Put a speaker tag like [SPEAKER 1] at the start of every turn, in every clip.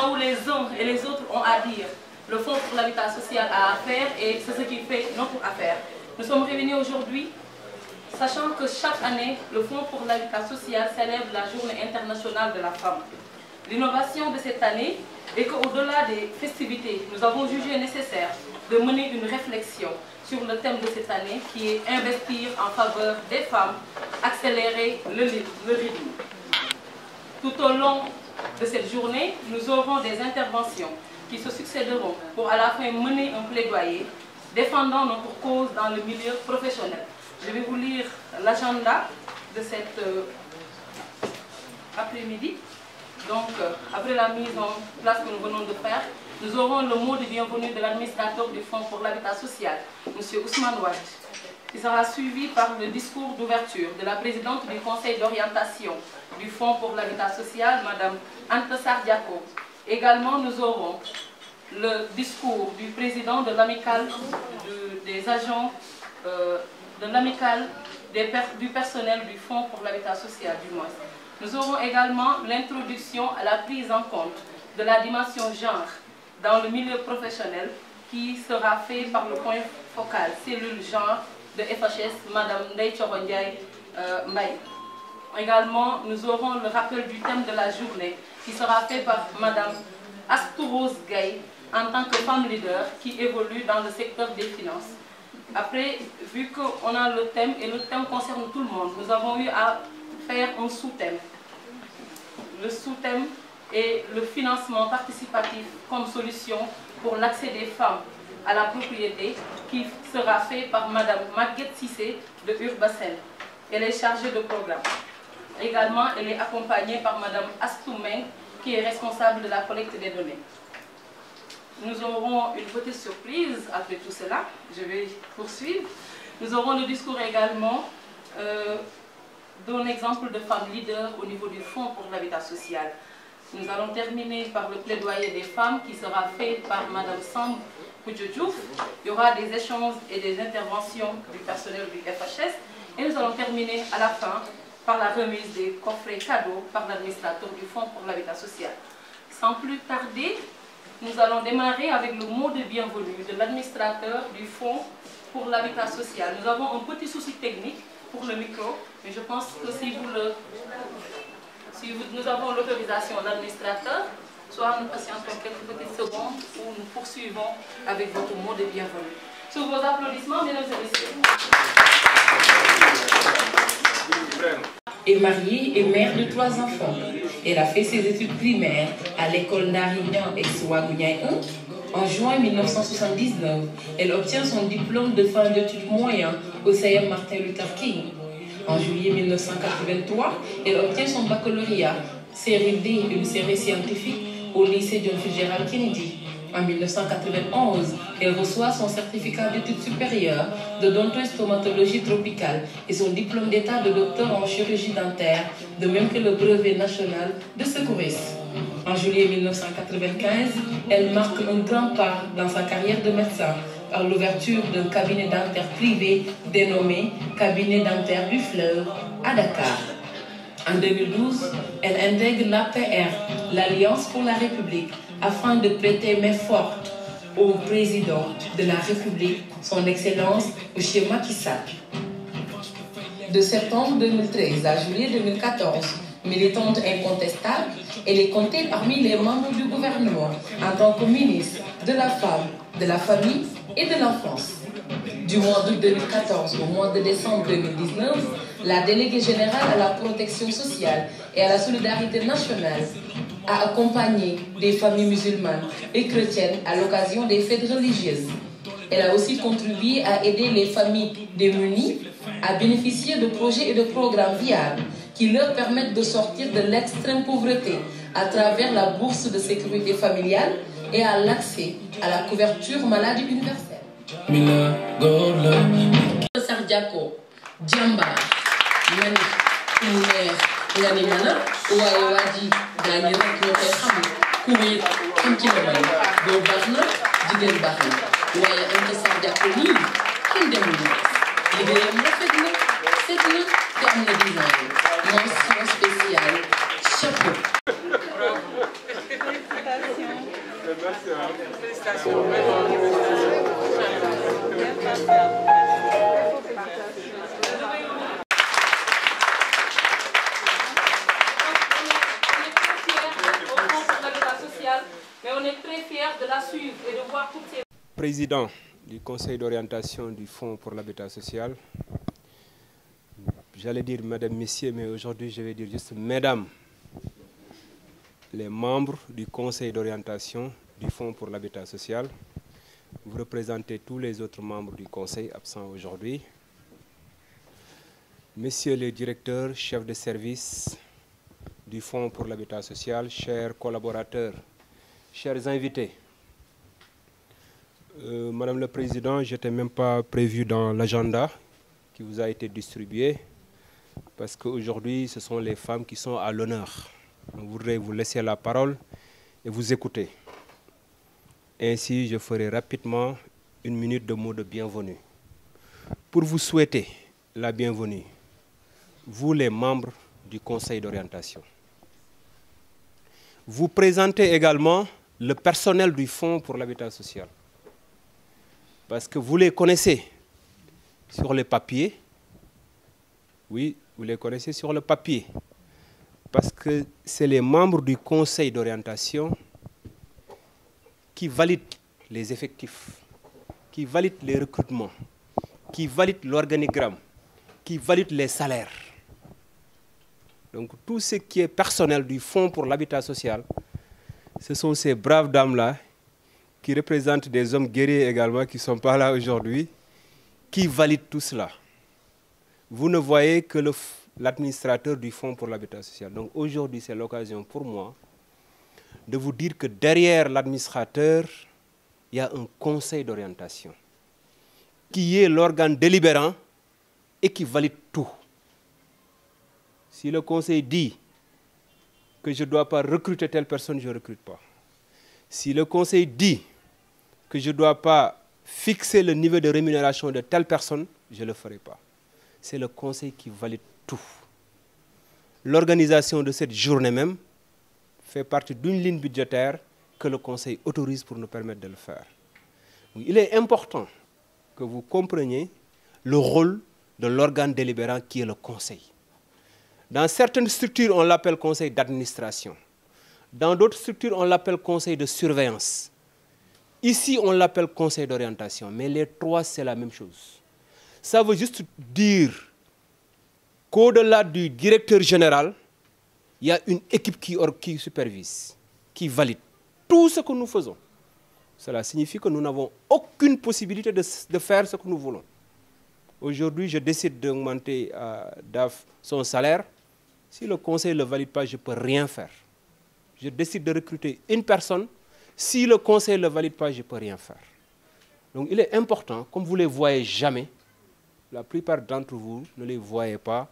[SPEAKER 1] Où les uns et les autres ont à dire. Le Fonds pour l'habitat social a à faire et c'est ce qui fait notre affaire. Nous sommes réunis aujourd'hui, sachant que chaque année, le Fonds pour l'habitat social célèbre la Journée internationale de la femme. L'innovation de cette année est qu'au-delà des festivités, nous avons jugé nécessaire de mener une réflexion sur le thème de cette année qui est investir en faveur des femmes, accélérer le rythme. Tout au long de cette journée, nous aurons des interventions qui se succéderont pour à la fin mener un plaidoyer défendant notre cause dans le milieu professionnel. Je vais vous lire l'agenda de cet après-midi. Donc, après la mise en place que nous venons de faire, nous aurons le mot de bienvenue de l'administrateur du Fonds pour l'habitat social, M. Ousmane Ouad, qui sera suivi par le discours d'ouverture de la présidente du conseil d'orientation du Fonds pour l'habitat social, Mme Anta Sardiako. Également, nous aurons le discours du président de l'amicale des agents, de l'amicale du personnel du Fonds pour l'habitat social, du moins. Nous aurons également l'introduction à la prise en compte de la dimension genre dans le milieu professionnel qui sera fait par le point focal cellule genre de FHS, Mme Ndeye Ndiaye Mbaye. Également, nous aurons le rappel du thème de la journée qui sera fait par Mme Astou-Rose Gaye en tant que femme leader qui évolue dans le secteur des finances. Après, vu qu'on a le thème et le thème concerne tout le monde, nous avons eu à faire un sous-thème. Le sous-thème est le financement participatif comme solution pour l'accès des femmes à la propriété qui sera fait par Mme Maguette Sissé de Urbacel. Elle est chargée de programme. Également, elle est accompagnée par Mme Astou Meng qui est responsable de la collecte des données. Nous aurons une petite surprise après tout cela. Je vais poursuivre. Nous aurons le discours également d'un exemple de femme leader au niveau du Fonds pour l'habitat social. Nous allons terminer par le plaidoyer des femmes qui sera fait par Mme Samb Koudjoudjouf. Il y aura des échanges et des interventions du personnel du FHS. Et nous allons terminer à la fin par la remise des coffrets cadeaux par l'administrateur du Fonds pour l'habitat social. Sans plus tarder, nous allons démarrer avec le mot de bienvenue de l'administrateur du Fonds pour l'habitat social. Nous avons un petit souci technique pour le micro, mais je pense que nous avons l'autorisation de l'administrateur, soit nous patientons quelques petites secondes ou nous poursuivons avec votre mot de bienvenue. Sous vos applaudissements, mesdames et messieurs.
[SPEAKER 2] Est mariée et mère de 3 enfants. Elle a fait ses études primaires à l'école Narignan et Souagouniaï 1. En juin 1979, elle obtient son diplôme de fin d'études moyen au CM Martin Luther King. En juillet 1983, elle obtient son baccalauréat, série D, une série scientifique, au lycée John Fitzgerald Kennedy. En 1991, elle reçoit son certificat d'études supérieures d'odontostomatologie tropicale et son diplôme d'état de docteur en chirurgie dentaire, de même que le brevet national de secouriste. En juillet 1995, elle marque un grand pas dans sa carrière de médecin par l'ouverture d'un cabinet dentaire privé dénommé Cabinet dentaire du Fleuve à Dakar. En 2012, elle intègre l'APR, l'Alliance pour la République, afin de prêter main forte au président de la République, son Excellence M. Macky Sall. De septembre 2013 à juillet 2014, militante incontestable, elle est comptée parmi les membres du gouvernement en tant que ministre de la Femme, de la Famille et de l'Enfance. Du mois d'août 2014 au mois de décembre 2019, la déléguée générale à la protection sociale et à la solidarité nationale a accompagné des familles musulmanes et chrétiennes à l'occasion des fêtes religieuses. Elle a aussi contribué à aider les familles démunies à bénéficier de projets et de programmes viables qui leur permettent de sortir de l'extrême pauvreté à travers la bourse de sécurité familiale et à l'accès à la couverture maladie universelle. Sardiako, Djamba, Mani, Mouner, Ngani Mana, Ouaye Wadi, Gagné, Knoté Ham, Koué, Kinkilomay, Gobachna, Digel Bahna, Ouaye Ante Sardiako, Kim Demouni, Ligayam Rafetna, Setna, comme le design. Mention spéciale, chapeau.
[SPEAKER 3] Félicitations.
[SPEAKER 1] Mais on est très fiers de la suivre et de voir toutes ces...
[SPEAKER 3] Président du Conseil d'orientation du Fonds pour l'habitat social, j'allais dire mesdames, messieurs, mais aujourd'hui je vais dire juste mesdames, les membres du Conseil d'orientation du Fonds pour l'habitat social. Vous représentez tous les autres membres du Conseil absents aujourd'hui. Messieurs les directeurs, chefs de service du Fonds pour l'habitat social, chers collaborateurs, chers invités, Madame le Président, je n'étais même pas prévu dans l'agenda qui vous a été distribué parce qu'aujourd'hui, ce sont les femmes qui sont à l'honneur. Je voudrais vous laisser la parole et vous écouter. Ainsi, je ferai rapidement une minute de mots de bienvenue. Pour vous souhaiter la bienvenue, vous les membres du Conseil d'orientation. Vous présentez également le personnel du Fonds pour l'habitat social. Parce que vous les connaissez sur le papier. Oui, vous les connaissez sur le papier. Parce que c'est les membres du Conseil d'orientation qui valident les effectifs, qui valident les recrutements, qui valident l'organigramme, qui valident les salaires. Donc tout ce qui est personnel du Fonds pour l'habitat social, ce sont ces braves dames-là qui représentent des hommes guerriers également qui ne sont pas là aujourd'hui, qui valident tout cela. Vous ne voyez que l'administrateur du Fonds pour l'habitat social. Donc aujourd'hui, c'est l'occasion pour moi de vous dire que derrière l'administrateur, il y a un conseil d'orientation qui est l'organe délibérant et qui valide tout. Si le conseil dit que je ne dois pas recruter telle personne, je ne recrute pas. Si le conseil dit que je ne dois pas fixer le niveau de rémunération de telle personne, je ne le ferai pas. C'est le conseil qui valide tout. L'organisation de cette journée même fait partie d'une ligne budgétaire que le conseil autorise pour nous permettre de le faire. Donc, il est important que vous compreniez le rôle de l'organe délibérant qui est le conseil. Dans certaines structures, on l'appelle conseil d'administration. Dans d'autres structures, on l'appelle conseil de surveillance. Ici, on l'appelle conseil d'orientation. Mais les trois, c'est la même chose. Ça veut juste dire qu'au-delà du directeur général, il y a une équipe qui supervise, qui valide tout ce que nous faisons. Cela signifie que nous n'avons aucune possibilité de faire ce que nous voulons. Aujourd'hui, je décide d'augmenter à DAF son salaire. Si le conseil ne le valide pas, je ne peux rien faire. Je décide de recruter une personne. Si le conseil ne le valide pas, je ne peux rien faire. Donc il est important, comme vous ne les voyez jamais, la plupart d'entre vous ne les voyez pas,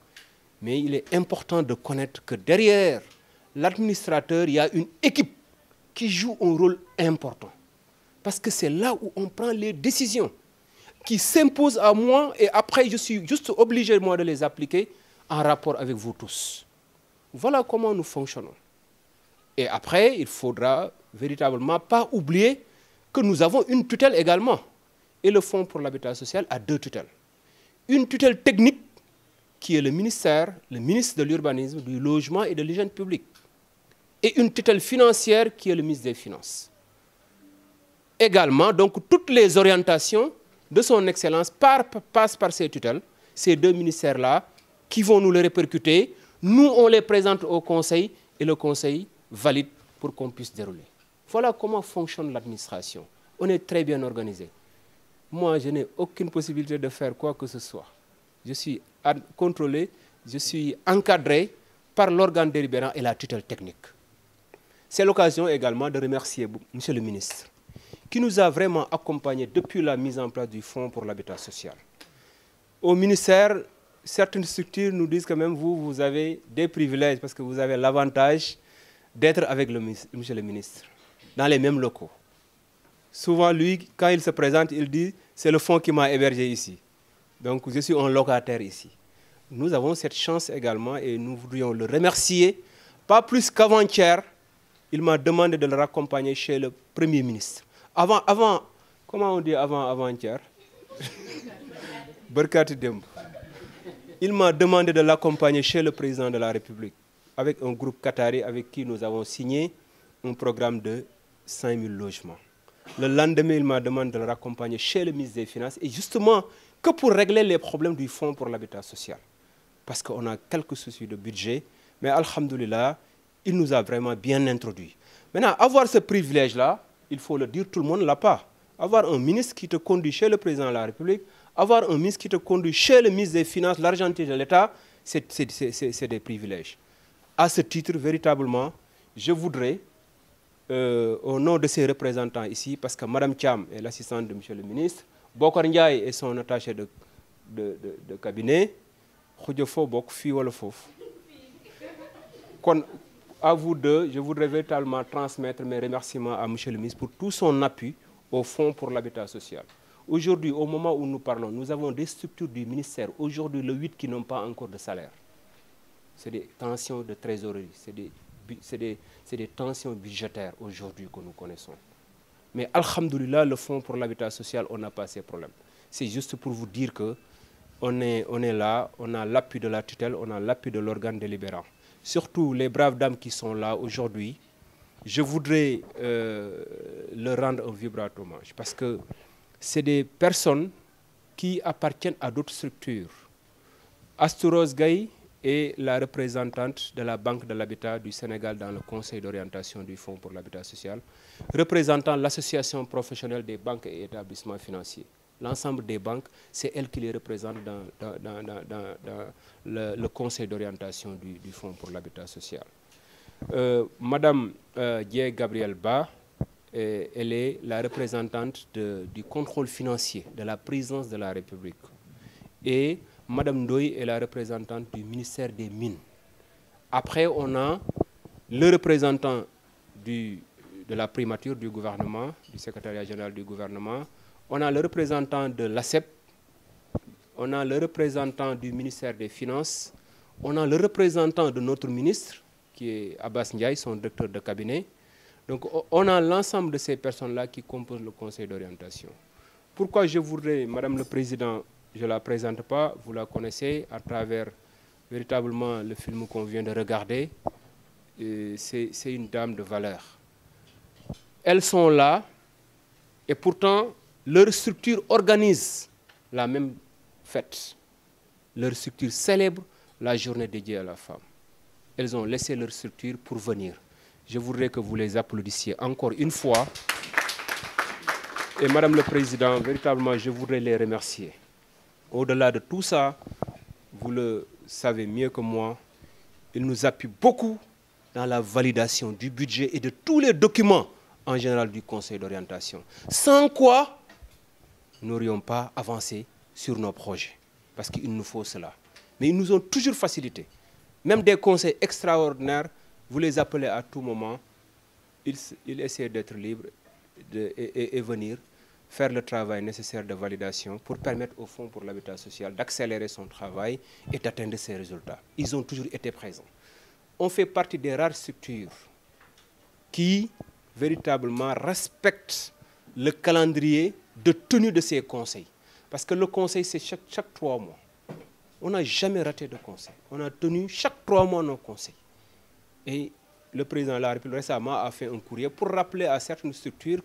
[SPEAKER 3] mais il est important de connaître que derrière l'administrateur, il y a une équipe qui joue un rôle important. Parce que c'est là où on prend les décisions qui s'imposent à moi et après je suis juste obligé moi de les appliquer en rapport avec vous tous. Voilà comment nous fonctionnons. Et après, il faudra véritablement pas oublier que nous avons une tutelle également. Et le Fonds pour l'habitat social a deux tutelles. Une tutelle technique qui est le ministère, le ministre de l'Urbanisme, du Logement et de l'Hygiène publique. Et une tutelle financière qui est le ministre des Finances. Également, donc, toutes les orientations de son Excellence passent par ces tutelles, ces deux ministères-là, qui vont nous les répercuter. Nous, on les présente au Conseil et le Conseil valide pour qu'on puisse dérouler. Voilà comment fonctionne l'administration. On est très bien organisé. Moi, je n'ai aucune possibilité de faire quoi que ce soit. Je suis contrôlé, je suis encadré par l'organe délibérant et la tutelle technique. C'est l'occasion également de remercier M. le ministre, qui nous a vraiment accompagnés depuis la mise en place du Fonds pour l'habitat social. Au ministère, certaines structures nous disent que même vous avez des privilèges parce que vous avez l'avantage d'être avec monsieur le ministre, dans les mêmes locaux. Souvent, lui, quand il se présente, il dit « c'est le fonds qui m'a hébergé ici ». Donc, je suis un locataire ici. nous avons cette chance également et nous voudrions le remercier. Pas plus qu'avant-hier, il m'a demandé de le raccompagner chez le Premier ministre. Comment on dit avant-hier? Barkati Demb. Il m'a demandé de l'accompagner chez le président de la République avec un groupe qatari avec qui nous avons signé un programme de 5000 logements. Le lendemain, il m'a demandé de le raccompagner chez le ministre des Finances et justement que pour régler les problèmes du Fonds pour l'habitat social. Parce qu'on a quelques soucis de budget, mais alhamdoulilah, il nous a vraiment bien introduits. Maintenant, avoir ce privilège-là, il faut le dire, tout le monde ne l'a pas. Avoir un ministre qui te conduit chez le président de la République, avoir un ministre qui te conduit chez le ministre des Finances, l'argenterie de l'État, c'est des privilèges. À ce titre, véritablement, je voudrais, au nom de ces représentants ici, parce que Mme Thiam est l'assistante de M. le ministre, Bokar Ndiaye est son attaché de cabinet, à vous deux, je voudrais véritablement transmettre mes remerciements à M. le ministre pour tout son appui au Fonds pour l'habitat social. Aujourd'hui, au moment où nous parlons, nous avons des structures du ministère, aujourd'hui le 8 qui n'ont pas encore de salaire. C'est des tensions de trésorerie, c'est des tensions budgétaires aujourd'hui que nous connaissons. Mais alhamdoulilah, le Fonds pour l'habitat social, on n'a pas ces problèmes. C'est juste pour vous dire qu'on est là, on a l'appui de la tutelle, on a l'appui de l'organe délibérant. Surtout les braves dames qui sont là aujourd'hui, je voudrais leur rendre un vibrant hommage parce que c'est des personnes qui appartiennent à d'autres structures. Astouros Gaye est la représentante de la Banque de l'Habitat du Sénégal dans le Conseil d'orientation du Fonds pour l'habitat social, représentant l'association professionnelle des banques et établissements financiers. L'ensemble des banques, c'est elle qui les représente dans le Conseil d'orientation du Fonds pour l'habitat social. Madame Dié Gabriel Ba, elle est la représentante du contrôle financier de la présidence de la République. Et Madame Ndoye est la représentante du ministère des Mines. Après, on a le représentant de la primature du gouvernement, du secrétariat général du gouvernement. On a le représentant de l'ACEP, on a le représentant du ministère des Finances, on a le représentant de notre ministre, qui est Abbas Ndiaye, son directeur de cabinet. Donc on a l'ensemble de ces personnes-là qui composent le conseil d'orientation. Pourquoi je voudrais, Madame le Président, je ne la présente pas, vous la connaissez à travers véritablement le film qu'on vient de regarder. C'est une dame de valeur. Elles sont là et pourtant leur structure organise la même fête. Leur structure célèbre la journée dédiée à la femme. Elles ont laissé leur structure pour venir. Je voudrais que vous les applaudissiez encore une fois. Et Madame le Président, véritablement, je voudrais les remercier. Au-delà de tout ça, vous le savez mieux que moi, ils nous appuient beaucoup dans la validation du budget et de tous les documents en général du Conseil d'orientation. Sans quoi, nous n'aurions pas avancé sur nos projets, parce qu'il nous faut cela. Mais ils nous ont toujours facilité. Même des conseils extraordinaires, vous les appelez à tout moment, ils essaient d'être libres et venir faire le travail nécessaire de validation pour permettre au Fonds pour l'habitat social d'accélérer son travail et d'atteindre ses résultats. Ils ont toujours été présents. On fait partie des rares structures qui véritablement respectent le calendrier de tenue de ces conseils. Parce que le conseil, c'est chaque 3 mois. On n'a jamais raté de conseil. On a tenu chaque 3 mois nos conseils. Et le président de la République récemment a fait un courrier pour rappeler à certaines structures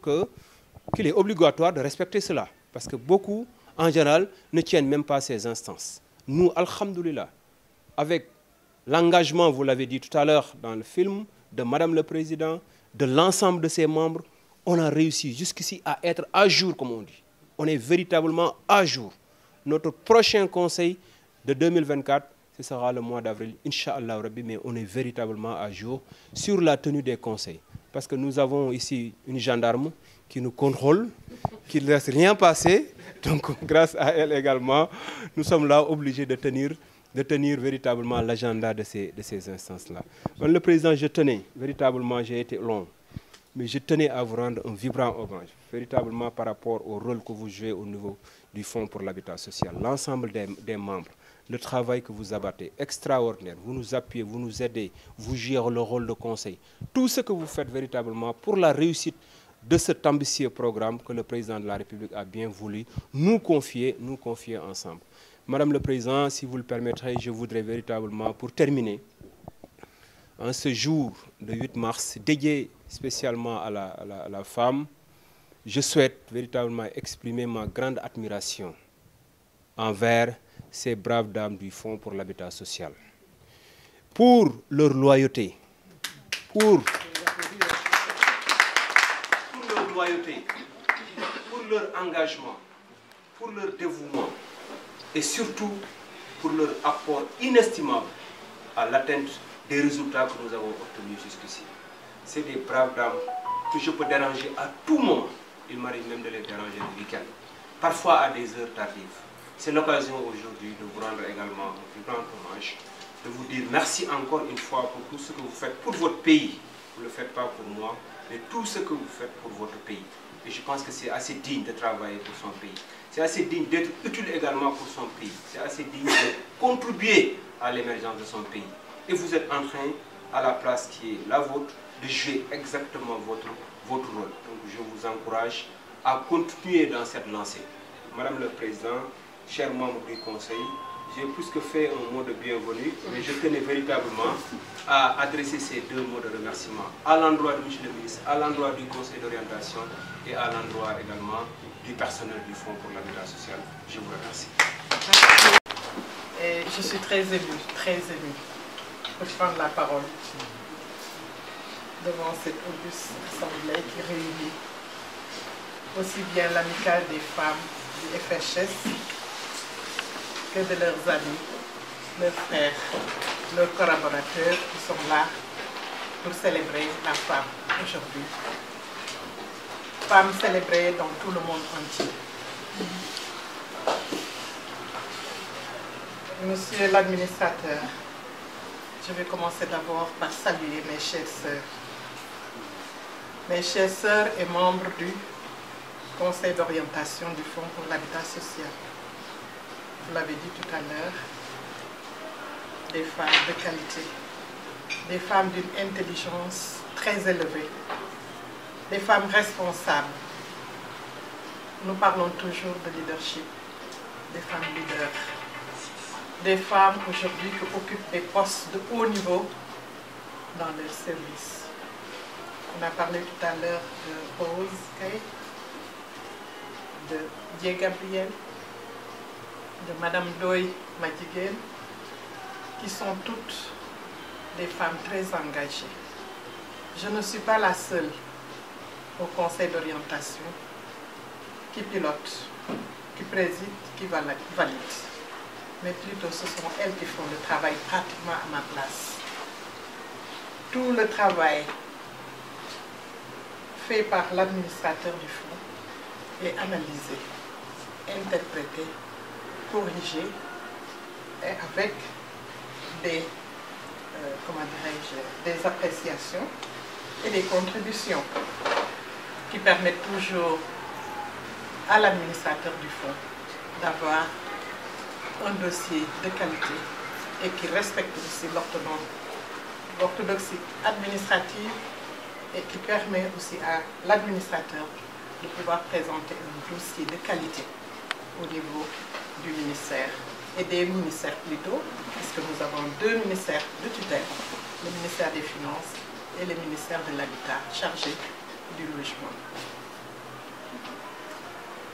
[SPEAKER 3] qu'il est obligatoire de respecter cela. Parce que beaucoup, en général, ne tiennent même pas ces instances. Nous, alhamdoulilah, avec l'engagement, vous l'avez dit tout à l'heure dans le film, de Madame le Président, de l'ensemble de ses membres, on a réussi jusqu'ici à être à jour, comme on dit. On est véritablement à jour. Notre prochain conseil de 2024, ce sera le mois d'avril, Inch'Allah Rabbi, mais on est véritablement à jour sur la tenue des conseils. Parce que nous avons ici une gendarme qui nous contrôle, qui ne laisse rien passer. Donc, grâce à elle également, nous sommes là obligés de tenir véritablement l'agenda de ces instances-là. Le Président, je tenais, véritablement, j'ai été long, mais je tenais à vous rendre un vibrant hommage, véritablement par rapport au rôle que vous jouez au niveau du Fonds pour l'habitat social. L'ensemble des membres, le travail que vous abattez, extraordinaire. Vous nous appuyez, vous nous aidez, vous jouez le rôle de conseil. Tout ce que vous faites véritablement pour la réussite de cet ambitieux programme que le président de la République a bien voulu nous confier ensemble. Madame le Président, si vous le permettrez, je voudrais véritablement, pour terminer, en ce jour de 8 mars, dédié spécialement à la femme, je souhaite véritablement exprimer ma grande admiration envers ces braves dames du Fonds pour l'habitat social, pour leur loyauté, pour leur engagement, pour leur dévouement et surtout pour leur apport inestimable à l'atteinte des résultats que nous avons obtenus jusqu'ici. C'est des braves dames que je peux déranger à tout moment. Il m'arrive même de les déranger le week-end, parfois à des heures tardives. C'est l'occasion aujourd'hui de vous rendre également un plus grand hommage, de vous dire merci encore une fois pour tout ce que vous faites pour votre pays. Vous ne le faites pas pour moi, mais tout ce que vous faites pour votre pays. Et je pense que c'est assez digne de travailler pour son pays. C'est assez digne d'être utile également pour son pays. C'est assez digne de contribuer à l'émergence de son pays. Et vous êtes en train, à la place qui est la vôtre, de jouer exactement votre rôle. Donc je vous encourage à continuer dans cette lancée. Madame le Président, chers membres du Conseil, j'ai plus que fait un mot de bienvenue, mais je tenais véritablement à adresser ces deux mots de remerciement à l'endroit de M. le ministre, à l'endroit du Conseil d'orientation et à l'endroit également du personnel du Fonds pour l'habitat social. Je vous remercie.
[SPEAKER 4] Et je suis très émue de prendre la parole devant cette auguste assemblée qui réunit aussi bien l'amicale des femmes du FHS que de leurs amis, leurs frères, leurs collaborateurs qui sont là pour célébrer la femme aujourd'hui. Femme célébrée dans tout le monde entier. Monsieur l'administrateur, je vais commencer d'abord par saluer mes chères sœurs. Mes chères sœurs et membres du Conseil d'orientation du Fonds pour l'habitat social. Vous l'avez dit tout à l'heure, des femmes de qualité, des femmes d'une intelligence très élevée, des femmes responsables. Nous parlons toujours de leadership, des femmes leaders, des femmes aujourd'hui qui occupent des postes de haut niveau dans leur service. On a parlé tout à l'heure de Rose Kay, de Dieu Gabriel, de Madame Doy Madjiguel, qui sont toutes des femmes très engagées. Je ne suis pas la seule au Conseil d'orientation qui pilote, qui préside, qui valide. Mais plutôt ce sont elles qui font le travail pratiquement à ma place. Tout le travail fait par l'administrateur du fonds est analysé, interprété, corrigé et avec des, des appréciations et des contributions qui permettent toujours à l'administrateur du fonds d'avoir un dossier de qualité et qui respecte aussi l'orthodoxie administrative et qui permet aussi à l'administrateur de pouvoir présenter un dossier de qualité au niveau du ministère et des ministères plutôt, puisque nous avons deux ministères de tutelle, le ministère des Finances et le ministère de l'Habitat chargé du logement.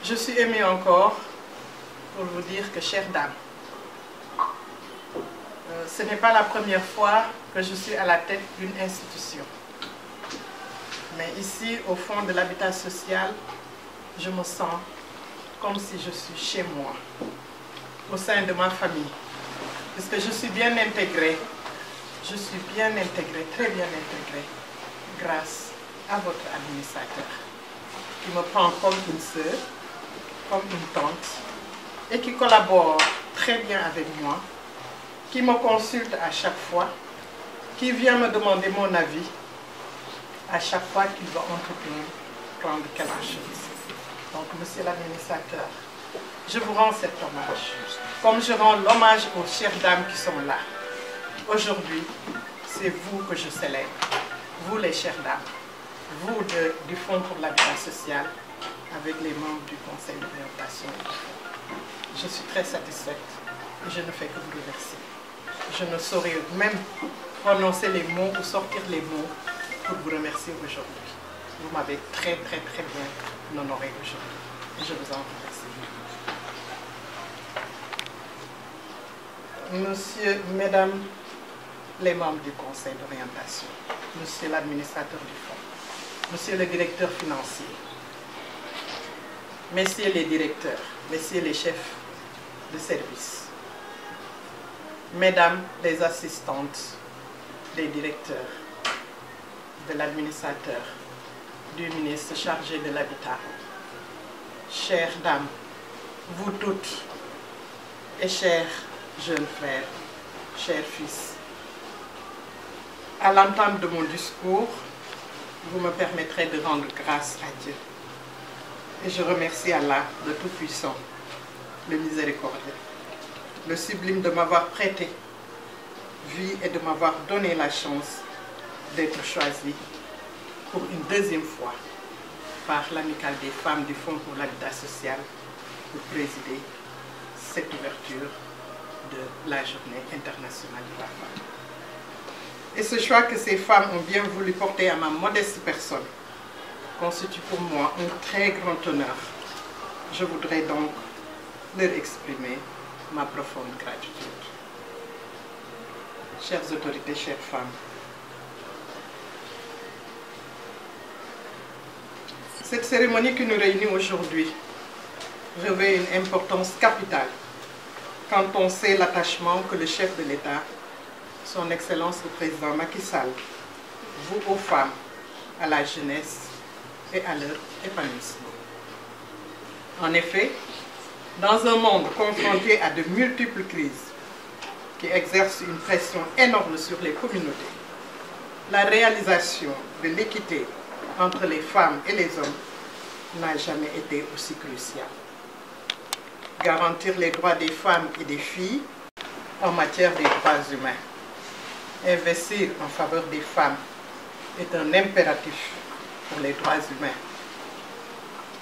[SPEAKER 4] Je suis émue encore pour vous dire que, chères dames, ce n'est pas la première fois que je suis à la tête d'une institution. Mais ici, au fond de l'habitat social, je me sens comme si je suis chez moi, au sein de ma famille. Puisque je suis bien intégrée, très bien intégrée, grâce à votre administrateur, qui me prend comme une sœur, comme une tante, et qui collabore très bien avec moi, qui me consulte à chaque fois, qui vient me demander mon avis à chaque fois qu'il va entreprendre quelque chose. Donc, monsieur l'administrateur, je vous rends cet hommage, comme je rends l'hommage aux chères dames qui sont là. Aujourd'hui, c'est vous que je célèbre, vous les chères dames, vous du Fonds pour l'habitat social, avec les membres du Conseil d'orientation. Je suis très satisfaite et je ne fais que vous remercier. Je ne saurais même prononcer les mots ou sortir les mots pour vous remercier aujourd'hui. Vous m'avez très bien honoré aujourd'hui et je vous en remercie. Monsieur, mesdames, les membres du Conseil d'orientation, monsieur l'administrateur du fonds, monsieur le directeur financier, messieurs les directeurs, messieurs les chefs de service, mesdames les assistantes des directeurs, de l'administrateur, du ministre chargé de l'habitat, chères dames, vous toutes et chers jeunes frères, chers fils, à l'entente de mon discours, vous me permettrez de rendre grâce à Dieu. Et je remercie Allah, le Tout-Puissant, le Miséricordieux, le Sublime de m'avoir prêté vie et de m'avoir donné la chance d'être choisi pour une deuxième fois par l'Amicale des femmes du Fonds pour l'habitat social pour présider cette ouverture de la Journée internationale de la femme. Et ce choix que ces femmes ont bien voulu porter à ma modeste personne constitue pour moi un très grand honneur. Je voudrais donc leur exprimer ma profonde gratitude. Chères autorités, chères femmes, cette cérémonie qui nous réunit aujourd'hui revêt une importance capitale quand on sait l'attachement que le chef de l'État, son Excellence le Président Macky Sall, voue aux femmes, à la jeunesse et à leur épanouissement. En effet, dans un monde confronté à de multiples crises qui exercent une pression énorme sur les communautés, la réalisation de l'équité entre les femmes et les hommes n'a jamais été aussi cruciale. Garantir les droits des femmes et des filles en matière des droits humains, investir en faveur des femmes est un impératif pour les droits humains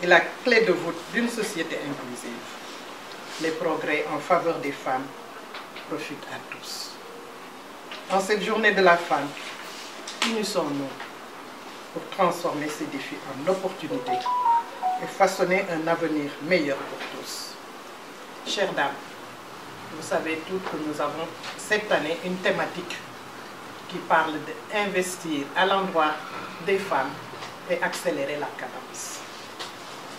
[SPEAKER 4] et la clé de voûte d'une société inclusive. Les progrès en faveur des femmes profitent à tous. En cette journée de la femme, unissons-nous pour transformer ces défis en opportunités et façonner un avenir meilleur pour tous. Chères dames, vous savez toutes que nous avons cette année une thématique qui parle d'investir à l'endroit des femmes et accélérer la cadence.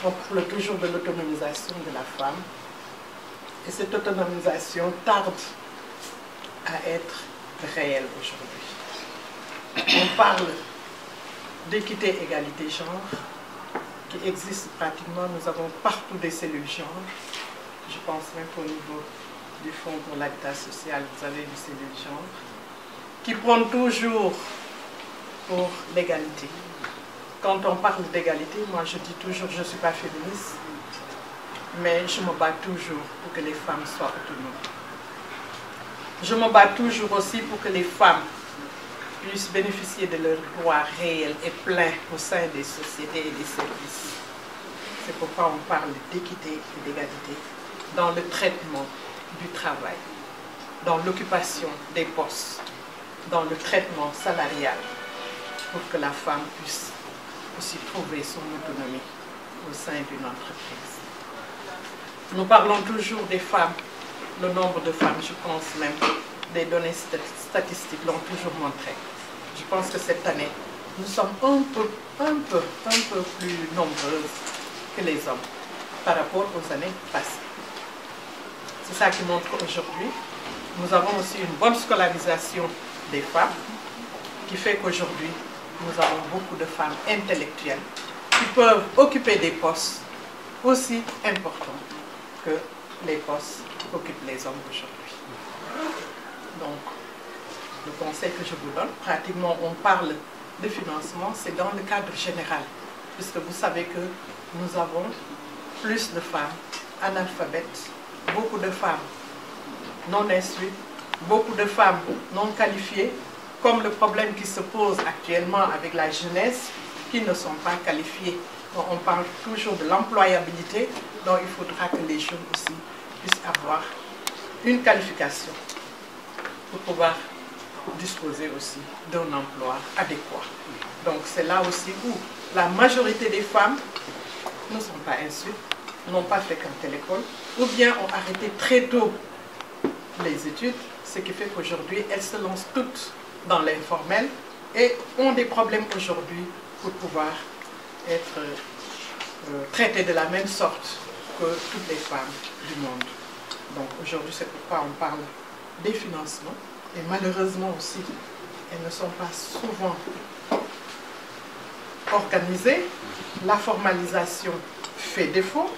[SPEAKER 4] On parle toujours de l'autonomisation de la femme et cette autonomisation tarde à être réelle aujourd'hui. On parle d'équité, égalité, genre, qui existe pratiquement. Nous avons partout des cellules genre. Je pense même qu'au niveau du Fonds pour l'habitat social, vous avez une cellule genre, qui prône toujours pour l'égalité. Quand on parle d'égalité, moi je dis toujours, je ne suis pas féministe, mais je me bats toujours pour que les femmes soient autonomes. Je me bats toujours aussi pour que les femmes puissent bénéficier de leurs droits réels et pleins au sein des sociétés et des services. C'est pourquoi on parle d'équité et d'égalité dans le traitement du travail, dans l'occupation des postes, dans le traitement salarial, pour que la femme puisse aussi trouver son autonomie au sein d'une entreprise. Nous parlons toujours des femmes, le nombre de femmes, je pense même, des données statistiques l'ont toujours montré. Je pense que cette année, nous sommes un peu plus nombreuses que les hommes par rapport aux années passées. C'est ça qui montre qu'aujourd'hui, nous avons aussi une bonne scolarisation des femmes, qui fait qu'aujourd'hui, nous avons beaucoup de femmes intellectuelles qui peuvent occuper des postes aussi importants que les postes qu'occupent les hommes aujourd'hui. Donc, le conseil que je vous donne, pratiquement on parle de financement, c'est dans le cadre général, puisque vous savez que nous avons plus de femmes analphabètes, beaucoup de femmes non instruites, beaucoup de femmes non qualifiées, comme le problème qui se pose actuellement avec la jeunesse qui ne sont pas qualifiées. Donc, on parle toujours de l'employabilité, donc il faudra que les jeunes aussi puissent avoir une qualification pour pouvoir disposer aussi d'un emploi adéquat. Donc c'est là aussi où la majorité des femmes ne sont pas instruites, n'ont pas fréquenté l'école, ou bien ont arrêté très tôt les études, ce qui fait qu'aujourd'hui elles se lancent toutes dans l'informel et ont des problèmes aujourd'hui pour pouvoir être traitées de la même sorte que toutes les femmes du monde. Donc aujourd'hui c'est pourquoi on parle des financements et malheureusement aussi elles ne sont pas souvent organisées. La formalisation fait défaut,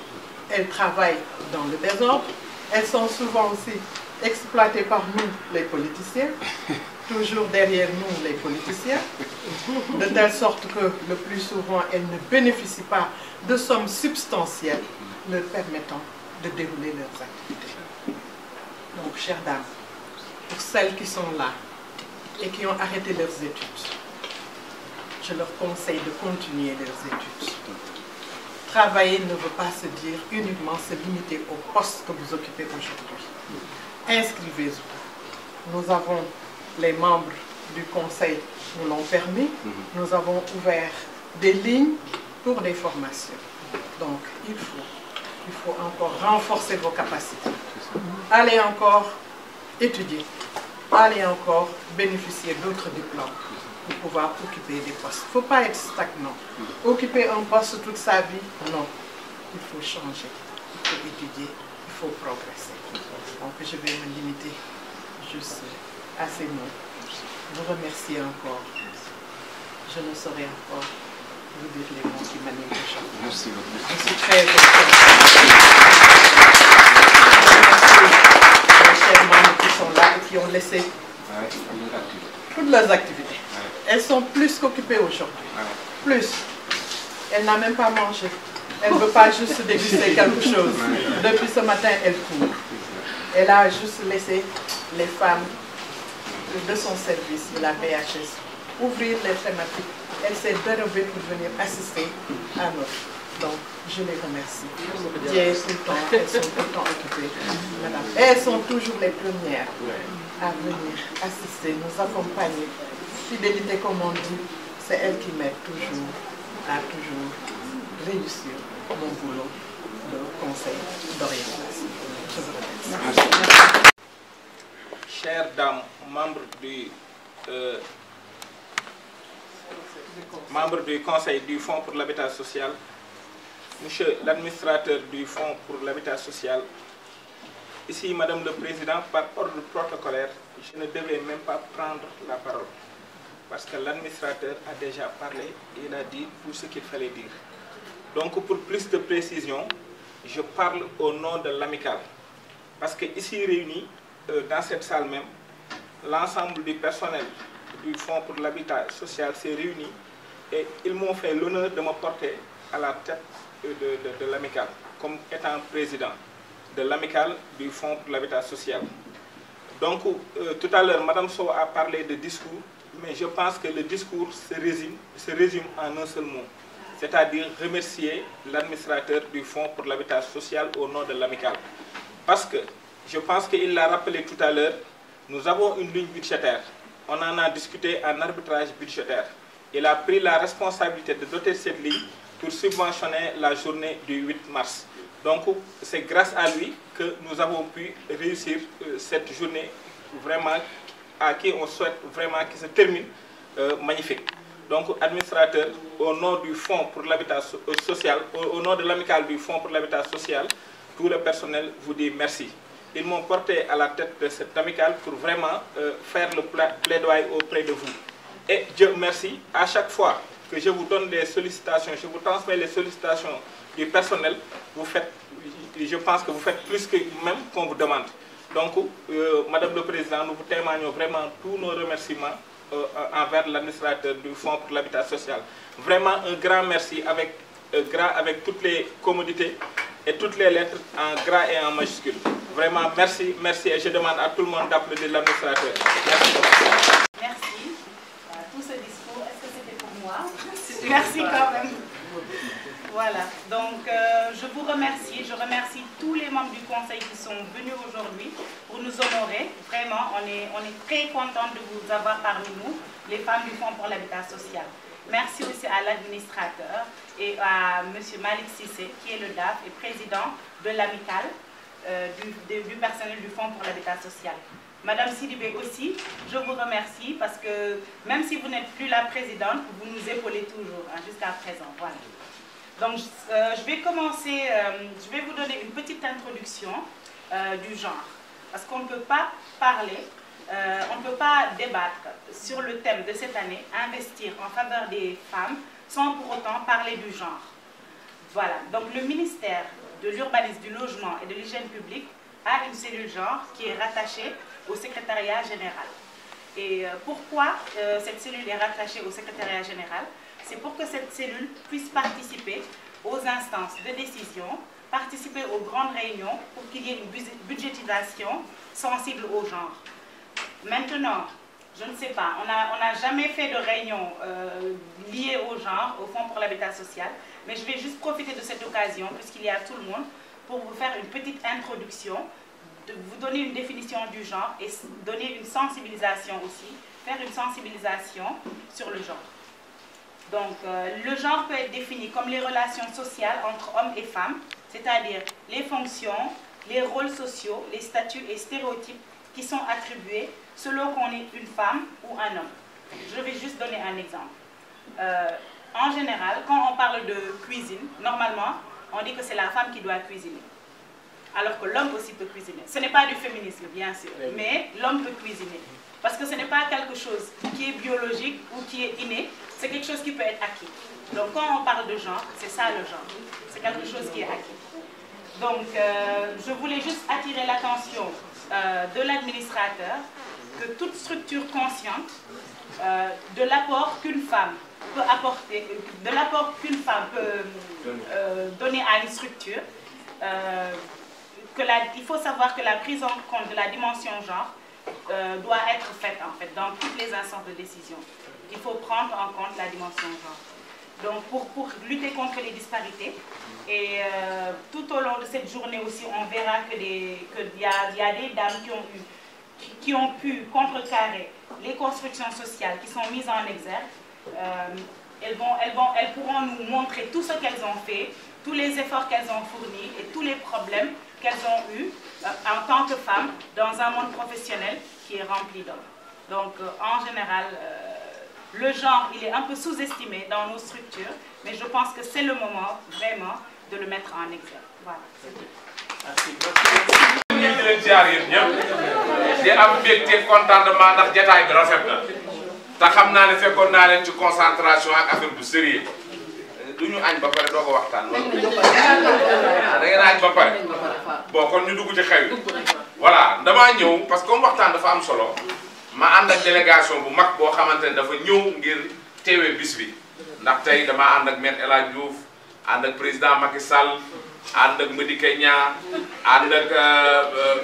[SPEAKER 4] elles travaillent dans le désordre, elles sont souvent aussi exploitées par nous les politiciens, toujours derrière nous les politiciens, de telle sorte que le plus souvent elles ne bénéficient pas de sommes substantielles leur permettant de dérouler leurs activités. Donc, chères dames, pour celles qui sont là et qui ont arrêté leurs études, je leur conseille de continuer leurs études. Travailler ne veut pas se dire uniquement se limiter au poste que vous occupez aujourd'hui. Inscrivez-vous. Nous avons les membres du conseil nous l'ont permis. Nous avons ouvert des lignes pour des formations. Donc, il faut encore renforcer vos capacités. Allez encore étudier. Allez encore bénéficier d'autres diplômes pour pouvoir occuper des postes. Il ne faut pas être stagnant. Occuper un poste toute sa vie, non. Il faut changer, il faut étudier, il faut progresser. Donc je vais me limiter juste à ces mots. Vous remercier encore. Je ne saurais encore vous dire les mots qui m'animent aujourd'hui.
[SPEAKER 5] Merci beaucoup.
[SPEAKER 4] Je suis très reconnaissante. Les chers membres qui sont là et qui ont laissé toutes leurs activités. Elles sont plus qu'occupées aujourd'hui. Plus. Elle n'a même pas mangé. Elle ne veut pas juste déguster quelque chose. Depuis ce matin, elle court. Elle a juste laissé les femmes de son service, de la BHS, ouvrir les thématiques. Elle s'est dérobée pour venir assister à nous. Donc, je les remercie. Dieu, tout le temps, elles sont tout le temps occupées. Madame. Et elles sont toujours les premières à venir assister, nous accompagner. Fidélité, comme on dit, c'est elle qui m'aide toujours à toujours réussir mon boulot de conseil d'orientation. Je vous remercie.
[SPEAKER 6] Chères dames, membres du Conseil du Fonds pour l'habitat social, monsieur l'administrateur du Fonds pour l'habitat social, ici, Madame le Président, par ordre protocolaire, je ne devais même pas prendre la parole. Parce que l'administrateur a déjà parlé et il a dit tout ce qu'il fallait dire. Donc, pour plus de précision, je parle au nom de l'amicale. Parce que ici réunis, dans cette salle même, l'ensemble du personnel du Fonds pour l'habitat social s'est réuni et ils m'ont fait l'honneur de me porter à la tête de l'amicale, comme étant président de l'amicale du Fonds pour l'habitat social. Donc, tout à l'heure, Mme Sow a parlé de discours, mais je pense que le discours se résume en un seul mot, c'est-à-dire remercier l'administrateur du Fonds pour l'habitat social au nom de l'amicale. Parce que, je pense qu'il l'a rappelé tout à l'heure, nous avons une ligne budgétaire. On en a discuté en arbitrage budgétaire. Il a pris la responsabilité de doter cette ligne pour subventionner la journée du 8 mars. Donc, c'est grâce à lui que nous avons pu réussir cette journée vraiment à qui on souhaite vraiment qu'il se termine magnifique. Donc, administrateur, au nom du Fonds pour l'habitat social, au nom de l'amicale du Fonds pour l'habitat social, tout le personnel vous dit merci. Ils m'ont porté à la tête de cette amicale pour vraiment faire le plaidoyer auprès de vous. Et Dieu merci, à chaque fois que je vous donne des sollicitations, je vous transmets les sollicitations du personnel, vous faites, je pense que vous faites plus que même qu'on vous demande. Donc, Madame le Président, nous vous témoignons vraiment tous nos remerciements envers l'administrateur du Fonds pour l'habitat social. Vraiment un grand merci avec toutes les commodités et toutes les lettres en gras et en majuscule. Vraiment, merci, merci, et je demande à tout le monde d'applaudir l'administrateur. Merci.
[SPEAKER 5] Merci. Tout ce discours, est-ce que c'était pour moi? Merci quand même. Voilà, donc je vous remercie, je remercie tous les membres du Conseil qui sont venus aujourd'hui pour nous honorer. Vraiment, on est très contents de vous avoir parmi nous, les femmes du Fonds pour l'habitat social. Merci aussi à l'administrateur et à M. Malik Sissé, qui est le DAF et président de l'amicale du personnel du Fonds pour l'habitat social. Madame Sidibé aussi, je vous remercie parce que même si vous n'êtes plus la présidente, vous nous épaulez toujours jusqu'à présent. Voilà. Donc, je vais commencer, je vais vous donner une petite introduction du genre. Parce qu'on ne peut pas parler, on ne peut pas débattre sur le thème de cette année, investir en faveur des femmes, sans pour autant parler du genre. Voilà, donc le ministère de l'Urbanisme, du Logement et de l'Hygiène publique a une cellule genre qui est rattachée au secrétariat général. Et pourquoi cette cellule est rattachée au secrétariat général? C'est pour que cette cellule puisse participer aux instances de décision, participer aux grandes réunions pour qu'il y ait une budgétisation sensible au genre. Maintenant, je ne sais pas, on n'a jamais fait de réunion liée au genre, au Fonds pour l'habitat social, mais je vais juste profiter de cette occasion, puisqu'il y a tout le monde, pour vous faire une petite introduction, de vous donner une définition du genre et donner une sensibilisation aussi, faire une sensibilisation sur le genre. Donc, le genre peut être défini comme les relations sociales entre hommes et femmes, c'est-à-dire les fonctions, les rôles sociaux, les statuts et stéréotypes qui sont attribués selon qu'on est une femme ou un homme. Je vais juste donner un exemple. En général, quand on parle de cuisine, normalement, on dit que c'est la femme qui doit cuisiner. Alors que l'homme aussi peut cuisiner. Ce n'est pas du féminisme, bien sûr, mais l'homme peut cuisiner. Parce que ce n'est pas quelque chose qui est biologique ou qui est inné, c'est quelque chose qui peut être acquis. Donc quand on parle de genre, c'est ça le genre. C'est quelque chose qui est acquis. Donc je voulais juste attirer l'attention de l'administrateur que toute structure consciente de l'apport qu'une femme peut apporter, de l'apport qu'une femme peut donner à une structure, il faut savoir que la prise en compte de la dimension genre doit être faite en fait dans toutes les instances de décision. Il faut prendre en compte la dimension genre. Donc pour lutter contre les disparités, et tout au long de cette journée aussi, on verra qu'il y a des dames qui ont pu contrecarrer les constructions sociales qui sont mises en exergue. Elles pourront nous montrer tout ce qu'elles ont fait, tous les efforts qu'elles ont fournis et tous les problèmes qu'elles ont eus en tant que femmes dans un monde professionnel qui est rempli d'hommes. Donc en général, le genre, il est un peu sous-estimé dans nos structures, mais je pense que c'est le moment vraiment de le mettre en exergue. Voilà, c'est tout.
[SPEAKER 7] Merci. ñu ngi leen ziar yéen ñëpp di am mbégte contentement ndax jotaay bi rafet na te xam naa ne fekkoon naa leen ci concentration ak affaire bu sérieux du ñu añ ba pare doo ko waxtaan loolu da ngeen añ ba pare bon kon ñu dugg ci xew yi voilà damaa ñëw parce que comme waxtaan dafa am solo ma ànd ak délégation bu mag boo xamante ne dafa ñëw ngir teewee bis bi ndax tey damaa ànd ak maître El Hadj Diouf ànd ak président Macky Sall ànd ak Madické Niang ànd ak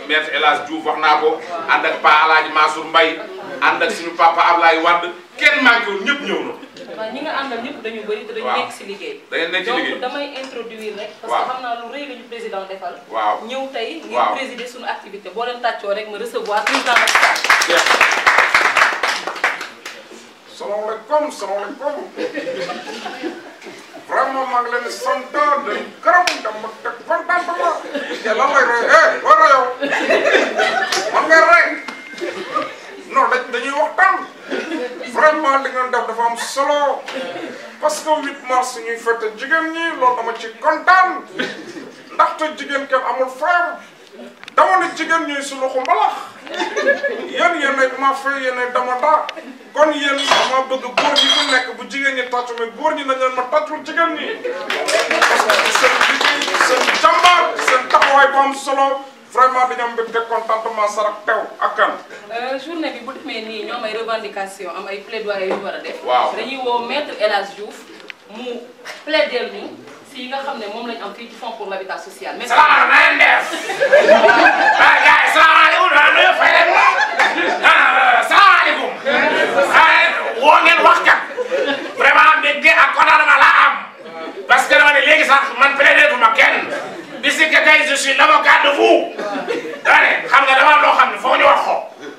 [SPEAKER 7] maître El Hadj Diouf wax naa ko ànd ak Pa Alaaji Mansour Mbaye ànd ak suñu papa Ablaye Wade kenn manqué wul ñëpp ñëw na.
[SPEAKER 1] waaw ñi nga àndal ñëpp dañu bëri te dañu nekk si liggéey.
[SPEAKER 7] da ngeen nekk ci liggéey
[SPEAKER 1] donc damay introduire rek. parce que xam naa lu rëy la ñu président defal.
[SPEAKER 7] waaw
[SPEAKER 1] ñëw tey ngir présider suñu activité boo leen tàccoo rek ma recevoir président Macky Sall.
[SPEAKER 7] salaamaaleykum salaamaaleykum vraiment maa ngi leen di sant de gërëm dama te contentement te lan lay rey war a yow man ngay rey non dañuy waxtaan vraiment li ngeen def dafa am solo parce que 8 mars ñuy fête jigéen ñi loolu dama ci kontaan ndaxte jigéen kenn amul fayam dama ne jigéen ñuy su loxo mbalax yéen ma fay yéen dama daa kon yéen dama bëgg góor ñi fu nekk bu jigéen ñi tàccu mais góor ñi nañ leen ma tàccul jigéen ñi parce que seen liggéey seen jàmbaar seen taxawaay bu am solo vraiment dañu am mbégte contentement sarak teew ak kan.
[SPEAKER 1] journée bi bu demee nii ñoom ay revendication am ay plaidoyer yu war a def.
[SPEAKER 7] waaw
[SPEAKER 1] dañuy woo maître El Hadj Diouf mu plaider ñu si yi nga xam ne moom lañ am fii ci fonds pour l'habitat social. mais
[SPEAKER 7] salaam na ngeen def. waaw gars yi salaamaaleykum maa ngi fay leen. salaamaaleykum. woo ngeen wax kat. vraiment mbégte ak contentement laa am. parce que dama ne léegi sax man plaider ma kenn. puisque tey je suis l'avocat de vous. dama ne xam nga dama am loo xam ne foo ñu wax ko.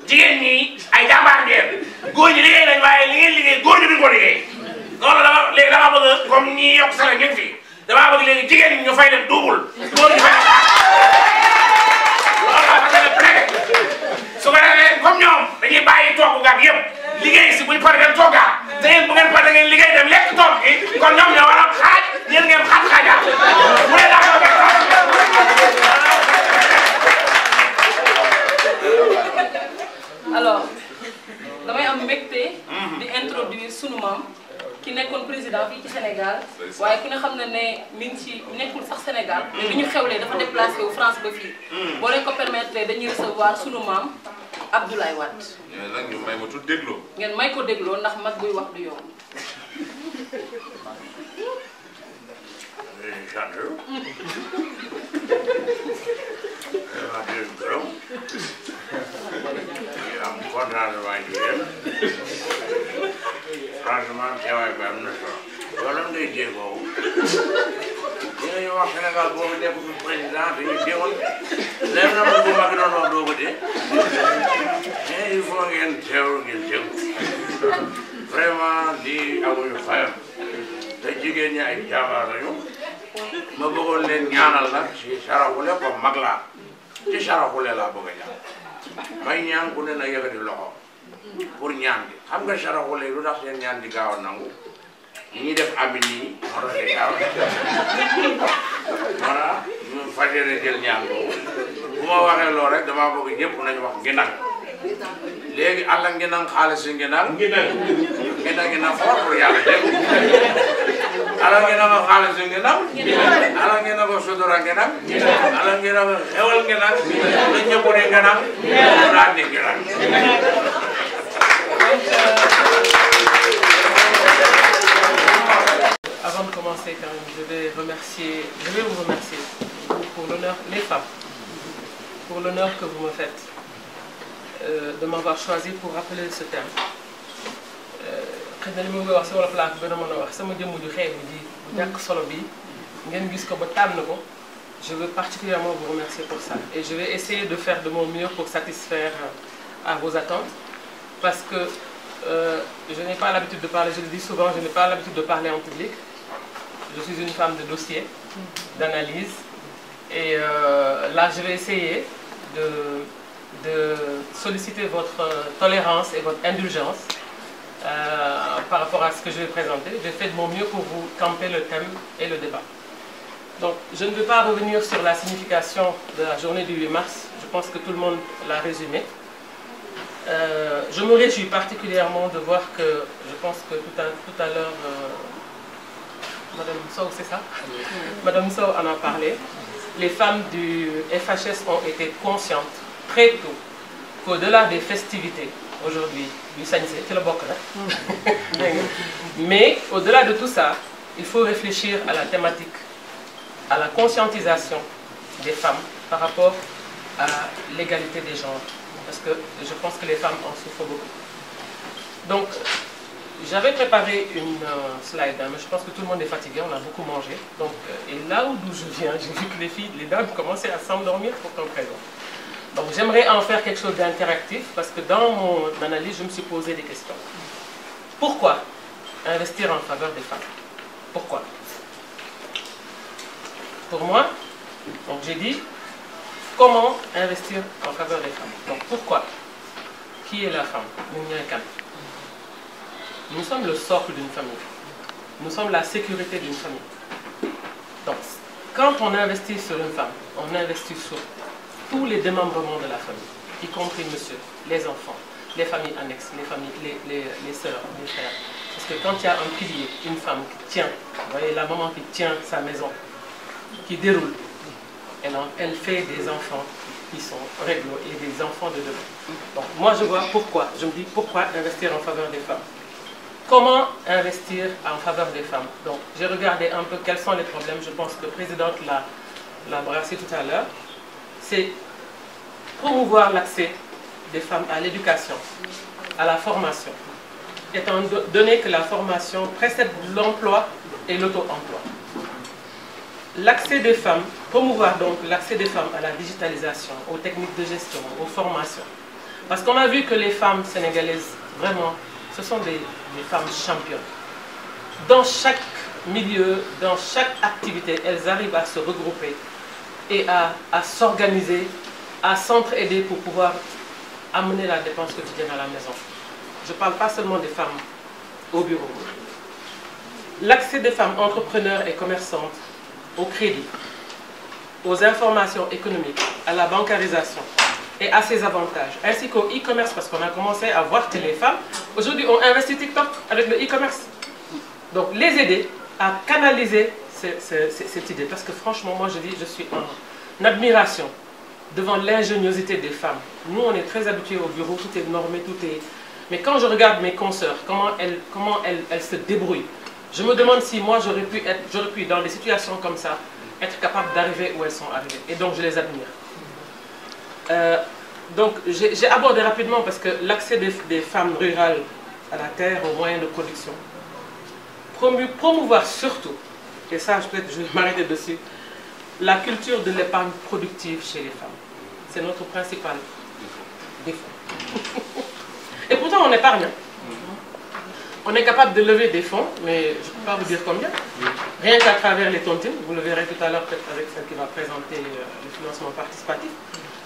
[SPEAKER 7] jigéen ñi ay jàmbaar ngeen. góor ñi liggéey nañ waaye li ngeen liggéey góor ñi duñ ko liggéey. loolu léegi dama bëgg comme ñi yokk sala ngeen fi dama bëgg léegi jigéen ñi ñu fay leen double góor ñi fay leen loolu laa fas yéene plaider su ko defee comme ñoom dañuy bàyyi toogu gaag yëpp liggéey si buñ paree dem toogaa te yéen bu ngeen paree da ngeen liggéey dem lekk toog gi kon ñoom ñoo war a xaaj yéen ngeen xaajaa bu dee daa ko
[SPEAKER 1] alors damay am mbégte di introduire sunu maam ki nekkoon président fii ci Sénégal waaye ku ne xam na ne mi ngi ci nekkul sax Sénégal mais bi ñu xewlee dafa déplacé wu France ba fii boo leen ko permettre dañuy recevoir sunu maam Abdoulaye Wade.
[SPEAKER 7] nag ñu may ma tudd dégloo.
[SPEAKER 1] ngeen may ko dégloo ndax mag buy wax du yoon.
[SPEAKER 8] franchement teewaay bi am na solo wala ngay jéegoo li nga wax Sénégal boobu nekkul président dañuy jéewoon léegi nag bu mag doon wax doo ko dee mais il faut ngeen teewlu ngeen jéegu vraiment lii amuñu fayam te jigéen ñi ay jàmbaar lañu ma bëggoon leen ñaanal nag ci saraxule ko mag laa ci saraxule laa bëgg a ñaan may ñaan ku ne na yëkkati loxo pour ñaan bi xam nga saraxule lu tax seen ñaan di gaaw a nangu ñi def amin yi moo tax di gaaw voilà ñu fas yéene jël ñaan boobu bu ma waxee loolu rek damaa bëgg ñëpp nañu wax nginang léegi àll nginang xaalis si nginang nginang fort pour yàlla dégg ala nginang xaalis si nginang ala nginang sudura nginang ala nginang xewal nginang na ñëpp di nginang mu daal di nginang
[SPEAKER 9] Avant de commencer, quand même, je vais vous remercier pour l'honneur, les femmes, pour l'honneur que vous me faites de m'avoir choisi pour rappeler ce thème. Je veux particulièrement vous remercier pour ça. Et je vais essayer de faire de mon mieux pour satisfaire à vos attentes. Parce que je n'ai pas l'habitude de parler, je le dis souvent, je n'ai pas l'habitude de parler en public. Je suis une femme de dossier, d'analyse. Et là, je vais essayer de solliciter votre tolérance et votre indulgence par rapport à ce que je vais présenter. J'ai fait de mon mieux pour vous camper le thème et le débat. Donc, je ne vais pas revenir sur la signification de la journée du 8 mars. Je pense que tout le monde l'a résumé. Je me réjouis particulièrement de voir que, je pense que tout à l'heure, Madame Sow, c'est ça? Madame Sow en a parlé. Les femmes du FHS ont été conscientes très tôt qu'au-delà des festivités, aujourd'hui, du Saint-Sé, c'est le Bok, mais au-delà de tout ça, il faut réfléchir à la thématique, à la conscientisation des femmes par rapport à l'égalité des genres. Parce que je pense que les femmes en souffrent beaucoup. Donc, j'avais préparé une slide, mais je pense que tout le monde est fatigué, on a beaucoup mangé. Donc, et là d'où je viens, j'ai vu que les dames commençaient à s'endormir pour ton présent. Donc, j'aimerais en faire quelque chose d'interactif parce que dans mon analyse, je me suis posé des questions. Pourquoi investir en faveur des femmes? Pourquoi? Pour moi, donc j'ai dit, comment investir en faveur des femmes? Donc pourquoi? Qui est la femme? Nous sommes le socle d'une famille. Nous sommes la sécurité d'une famille. Donc, quand on investit sur une femme, on investit sur tous les démembrements de la famille, y compris monsieur, les enfants, les familles annexes, les familles, les sœurs, les frères. Parce que quand il y a un pilier, une femme qui tient, vous voyez la maman qui tient sa maison, qui déroule, elle fait des enfants qui sont réglo et des enfants de demain. Donc moi je vois pourquoi, je me dis pourquoi investir en faveur des femmes. comment investir en faveur des femmes? Donc, j'ai regardé un peu quels sont les problèmes. Je pense que la présidente l'a brassé tout à l'heure. C'est promouvoir l'accès des femmes à l'éducation, à la formation, étant donné que la formation précède l'emploi et l'auto-emploi. L'accès des femmes, promouvoir donc l'accès des femmes à la digitalisation, aux techniques de gestion, aux formations. Parce qu'on a vu que les femmes sénégalaises, vraiment, ce sont des femmes championnes. Dans chaque milieu, dans chaque activité, elles arrivent à se regrouper et à s'organiser, à s'entraider pour pouvoir amener la dépense quotidienne à la maison. Je ne parle pas seulement des femmes au bureau. L'accès des femmes entrepreneurs et commerçantes au crédit, aux informations économiques, à la bancarisation et à ses avantages, ainsi qu'au e-commerce, parce qu'on a commencé à voir que les femmes, aujourd'hui, ont investi TikTok avec le e-commerce. Donc, les aider à canaliser cette idée. Parce que franchement, moi, je suis en admiration devant l'ingéniosité des femmes. Nous, on est très habitués au bureau, tout est normé, tout est... Mais quand je regarde mes consoeurs, comment elles se débrouillent, je me demande si moi, j'aurais pu, dans des situations comme ça, être capable d'arriver où elles sont arrivées. Et donc, je les admire. Donc, j'ai abordé rapidement parce que l'accès des femmes rurales à la terre, aux moyens de production, promouvoir surtout, et ça, je vais m'arrêter dessus, la culture de l'épargne productive chez les femmes. C'est notre principal défaut. Et pourtant, on épargne. On est capable de lever des fonds, mais je ne peux pas vous dire combien. Rien qu'à travers les tontines, vous le verrez tout à l'heure peut-être avec celle qui va présenter le financement participatif.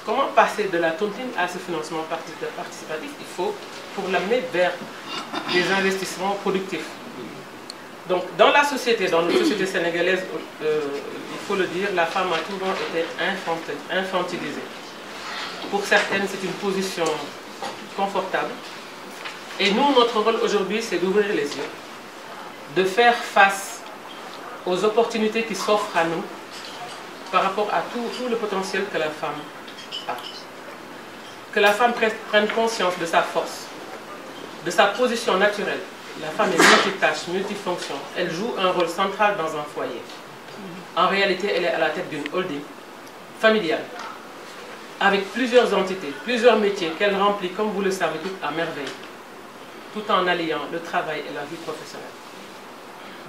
[SPEAKER 9] Comment passer de la tontine à ce financement participatif? Il faut pour l'amener vers des investissements productifs. Donc dans la société, dans notre société sénégalaise, il faut le dire, la femme a toujours été infantilisée. Pour certaines, c'est une position confortable. Et nous, notre rôle aujourd'hui, c'est d'ouvrir les yeux, de faire face aux opportunités qui s'offrent à nous par rapport à tout le potentiel que la femme a. Que la femme prenne conscience de sa force, de sa position naturelle. La femme est multitâche, multifonction. Elle joue un rôle central dans un foyer. En réalité, elle est à la tête d'une holding familiale, avec plusieurs entités, plusieurs métiers qu'elle remplit, comme vous le savez, toutes à merveille, tout en alliant le travail et la vie professionnelle.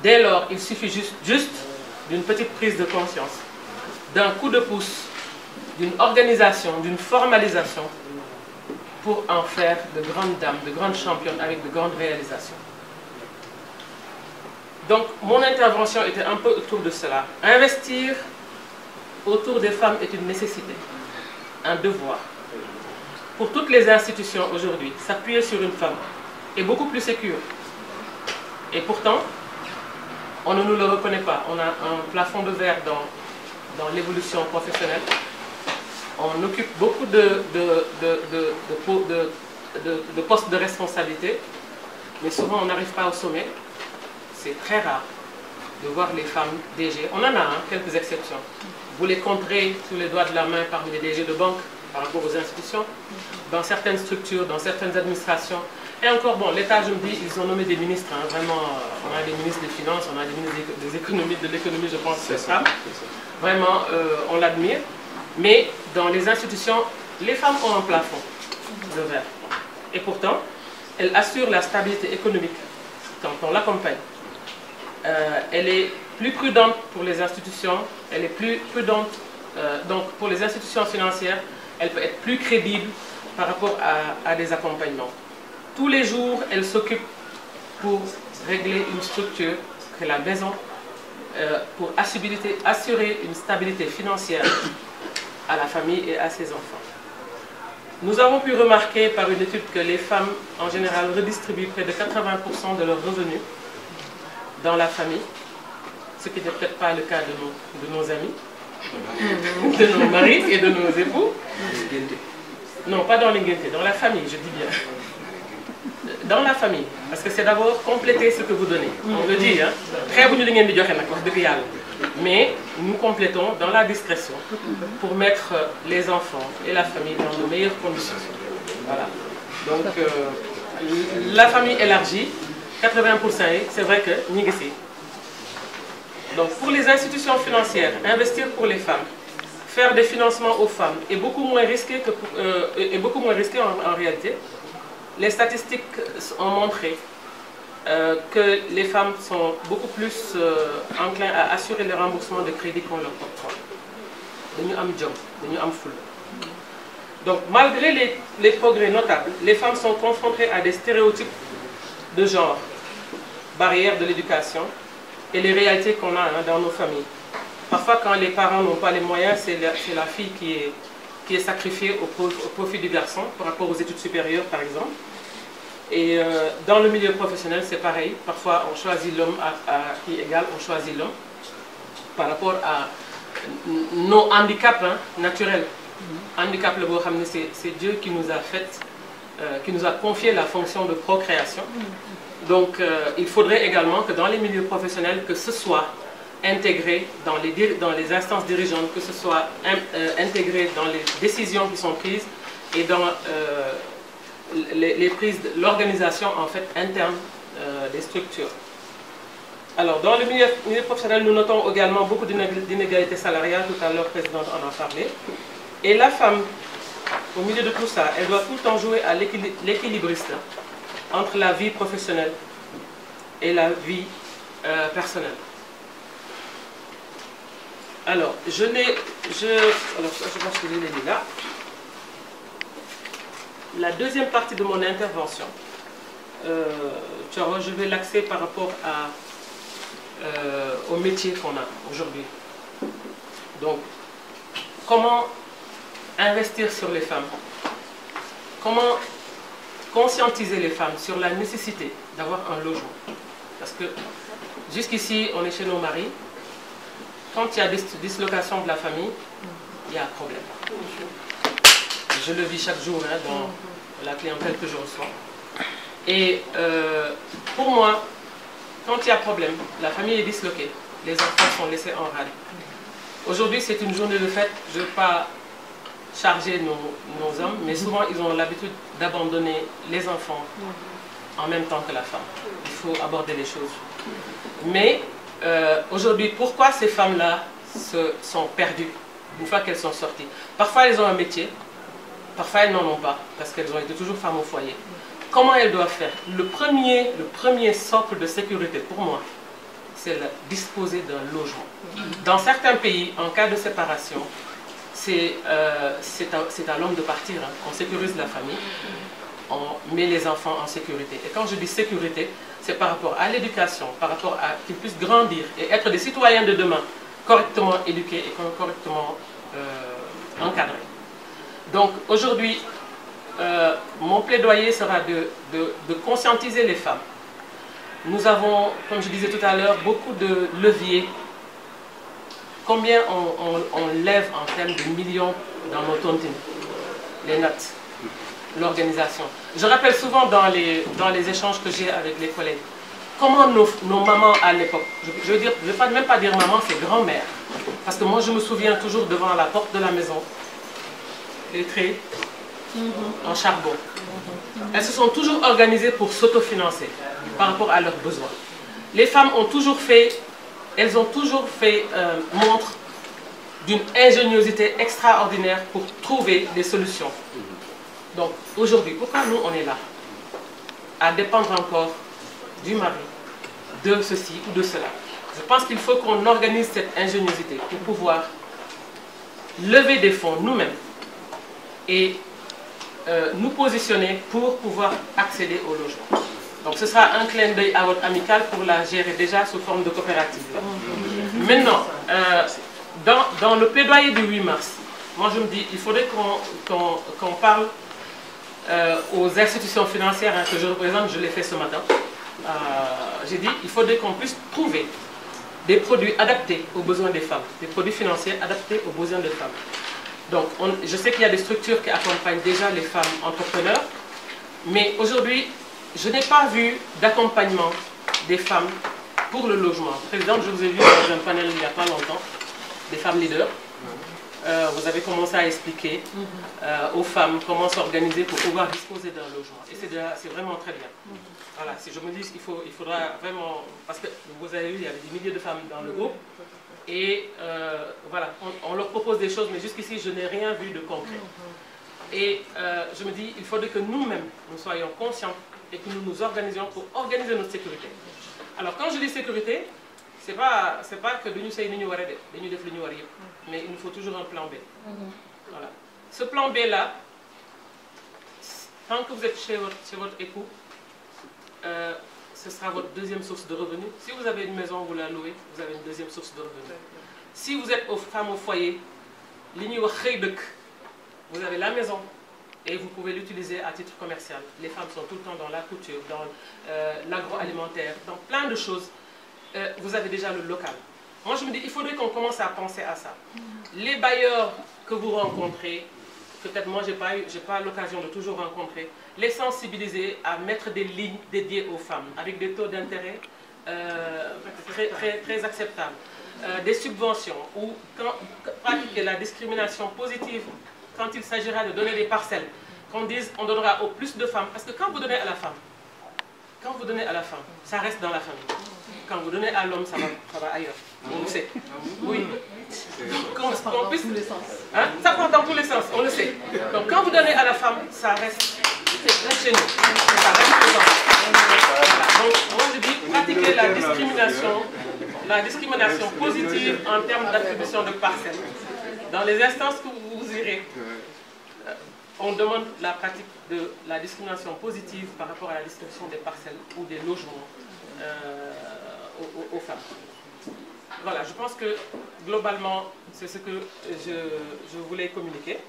[SPEAKER 9] Dès lors, il suffit juste d'une petite prise de conscience, d'un coup de pouce, d'une organisation, d'une formalisation, pour en faire de grandes dames, de grandes championnes avec de grandes réalisations. Donc, mon intervention était un peu autour de cela. Investir autour des femmes est une nécessité, un devoir. Pour toutes les institutions aujourd'hui, s'appuyer sur une femme est beaucoup plus sécure. Et pourtant, on ne nous le reconnaît pas. On a un plafond de verre dans l'évolution professionnelle. On occupe beaucoup de postes de responsabilité, mais souvent on n'arrive pas au sommet. C'est très rare de voir les femmes DG. On en a quelques exceptions. Vous les compterez sous les doigts de la main parmi les DG de banque par rapport aux institutions, dans certaines structures, dans certaines administrations. Et encore, bon, l'État, je me dis, ils ont nommé des ministres. Vraiment, on a des ministres des Finances, on a des ministres des économies, de l'économie, je pense, c'est ça. Vraiment, on l'admire. Mais dans les institutions, les femmes ont un plafond de verre. Et pourtant, elles assurent la stabilité économique quand on l'accompagne. Elle est plus prudente pour les institutions, elle est plus prudente, donc pour les institutions financières, elle peut être plus crédible par rapport à des accompagnements. Tous les jours, elle s'occupe pour régler une structure, que la maison, pour assurer une stabilité financière à la famille et à ses enfants. Nous avons pu remarquer par une étude que les femmes, en général, redistribuent près de 80% de leurs revenus dans la famille, ce qui n'est peut-être pas le cas de nos amis, de nos maris et de nos époux. Non, pas dans les guintés, dans la famille, je dis bien. Dans la famille, parce que c'est d'abord compléter ce que vous donnez. On le dit, hein. Mais nous complétons dans la discrétion pour mettre les enfants et la famille dans de meilleures conditions. Voilà. Donc, la famille élargie 80%, c'est vrai que nous sommes. Donc pour les institutions financières, investir pour les femmes, faire des financements aux femmes est beaucoup moins risqué, en réalité. Les statistiques ont montré que les femmes sont beaucoup plus enclins à assurer le remboursement de crédits qu'on leur octroie. Nous avons job, nous avons full. Donc malgré les progrès notables, les femmes sont confrontées à des stéréotypes de genre, barrières de l'éducation et les réalités qu'on a dans nos familles. Parfois, quand les parents n'ont pas les moyens, c'est la fille qui est sacrifiée au profit du garçon par rapport aux études supérieures, par exemple. Et dans le milieu professionnel, c'est pareil. Parfois, on choisit l'homme qui est égal, on choisit l'homme par rapport à nos handicaps naturels. Handicap, c'est Dieu qui nous a fait, qui nous a confié la fonction de procréation. Donc, il faudrait également que dans les milieux professionnels, que ce soit intégré dans les instances dirigeantes, que ce soit intégré dans les décisions qui sont prises et dans les prises, l'organisation en fait interne des structures. Alors, dans le milieu professionnel, nous notons également beaucoup d'inégalités salariales. Tout à l'heure, le président en a parlé. Et la femme, au milieu de tout ça, elle doit tout le temps jouer à l'équilibriste entre la vie professionnelle et la vie personnelle. Alors, je pense que je l'ai dit là. La deuxième partie de mon intervention, je vais l'axer par rapport au métier qu'on a aujourd'hui. Donc, comment investir sur les femmes? Comment conscientiser les femmes sur la nécessité d'avoir un logement? Parce que jusqu'ici, on est chez nos maris. Quand il y a des dislocations de la famille, il y a un problème. Je le vis chaque jour dans la clientèle que je reçois. Et pour moi, quand il y a problème, la famille est disloquée, les enfants sont laissés en rade. Aujourd'hui, c'est une journée de fête. Je ne veux pas charger nos hommes, mais souvent, ils ont l'habitude d'abandonner les enfants en même temps que la femme. Il faut aborder les choses. Mais aujourd'hui, pourquoi ces femmes-là se sont perdues une fois qu'elles sont sorties? Parfois, elles ont un métier, parfois, elles n'en ont pas, parce qu'elles ont été toujours femmes au foyer. Comment elles doivent faire? Le premier socle de sécurité, pour moi, c'est disposer d'un logement. Dans certains pays, en cas de séparation, c'est à l'homme de partir. On sécurise la famille, on met les enfants en sécurité. Et quand je dis sécurité, c'est par rapport à l'éducation, par rapport à qu'ils puissent grandir et être des citoyens de demain, correctement éduqués et correctement encadrés. Donc aujourd'hui, mon plaidoyer sera de conscientiser les femmes. Nous avons, comme je disais tout à l'heure, beaucoup de leviers. Combien on lève en termes de millions dans nos tontines, les notes, l'organisation. Je rappelle souvent dans les échanges que j'ai avec les collègues, comment nos mamans à l'époque, je ne vais même pas dire maman, c'est grand-mère. Parce que moi je me souviens toujours devant la porte de la maison, les traits en charbon. Elles se sont toujours organisées pour s'autofinancer par rapport à leurs besoins. Les femmes ont toujours fait, montre d'une ingéniosité extraordinaire pour trouver des solutions. Donc aujourd'hui, pourquoi nous on est là? À dépendre encore du mari, de ceci ou de cela. Je pense qu'il faut qu'on organise cette ingéniosité pour pouvoir lever des fonds nous-mêmes et nous positionner pour pouvoir accéder au logement. Donc ce sera un clin d'œil à votre amicale pour la gérer déjà sous forme de coopérative. Maintenant, dans le plaidoyer du 8 mars, moi je me dis il faudrait qu'on parle aux institutions financières que je représente, je l'ai fait ce matin. J'ai dit il faudrait qu'on puisse trouver des produits adaptés aux besoins des femmes, des produits financiers adaptés aux besoins des femmes. Donc je sais qu'il y a des structures qui accompagnent déjà les femmes entrepreneurs, mais aujourd'hui, je n'ai pas vu d'accompagnement des femmes pour le logement. Présidente, je vous ai vu dans un panel il n'y a pas longtemps, des femmes leaders. vous avez commencé à expliquer aux femmes comment s'organiser pour pouvoir disposer d'un logement. Et c'est vraiment très bien. Voilà, si je me dis qu'il faudra vraiment... Parce que vous avez vu, il y avait des milliers de femmes dans le groupe. Et voilà, on leur propose des choses, mais jusqu'ici, je n'ai rien vu de concret. Et je me dis, il faudrait que nous-mêmes, nous soyons conscients et que nous nous organisions pour organiser notre sécurité. Alors, quand je dis sécurité, c'est pas que nous sommes mais il nous faut toujours un plan B. Voilà. Ce plan B-là, tant que vous êtes chez votre époux, ce sera votre deuxième source de revenus. Si vous avez une maison, vous la louez, vous avez une deuxième source de revenus. Si vous êtes femme au foyer, vous avez la maison et vous pouvez l'utiliser à titre commercial. Les femmes sont tout le temps dans la couture, dans l'agroalimentaire, dans plein de choses. Vous avez déjà le local. Moi, je me dis, il faudrait qu'on commence à penser à ça. Les bailleurs que vous rencontrez, peut-être moi, je n'ai pas l'occasion de toujours rencontrer, les sensibiliser à mettre des lignes dédiées aux femmes, avec des taux d'intérêt très acceptables. Des subventions, ou pratiquer la discrimination positive quand il s'agira de donner des parcelles. Qu'on dise, on donnera au plus de femmes. Parce que quand vous donnez à la femme, ça reste dans la famille. Quand vous donnez à l'homme, ça va ailleurs. On le sait. Oui. Qu'on puisse... Hein? Ça prend dans tous les sens, on le sait. Donc quand vous donnez à la femme, ça reste chez nous. Ça reste présent. Donc moi je dis, pratiquer la discrimination positive en termes d'attribution de parcelles. Dans les instances que vous irez, on demande la pratique de la discrimination positive par rapport à la distribution des parcelles ou des logements aux femmes. Voilà, je pense que globalement, c'est ce que je voulais communiquer.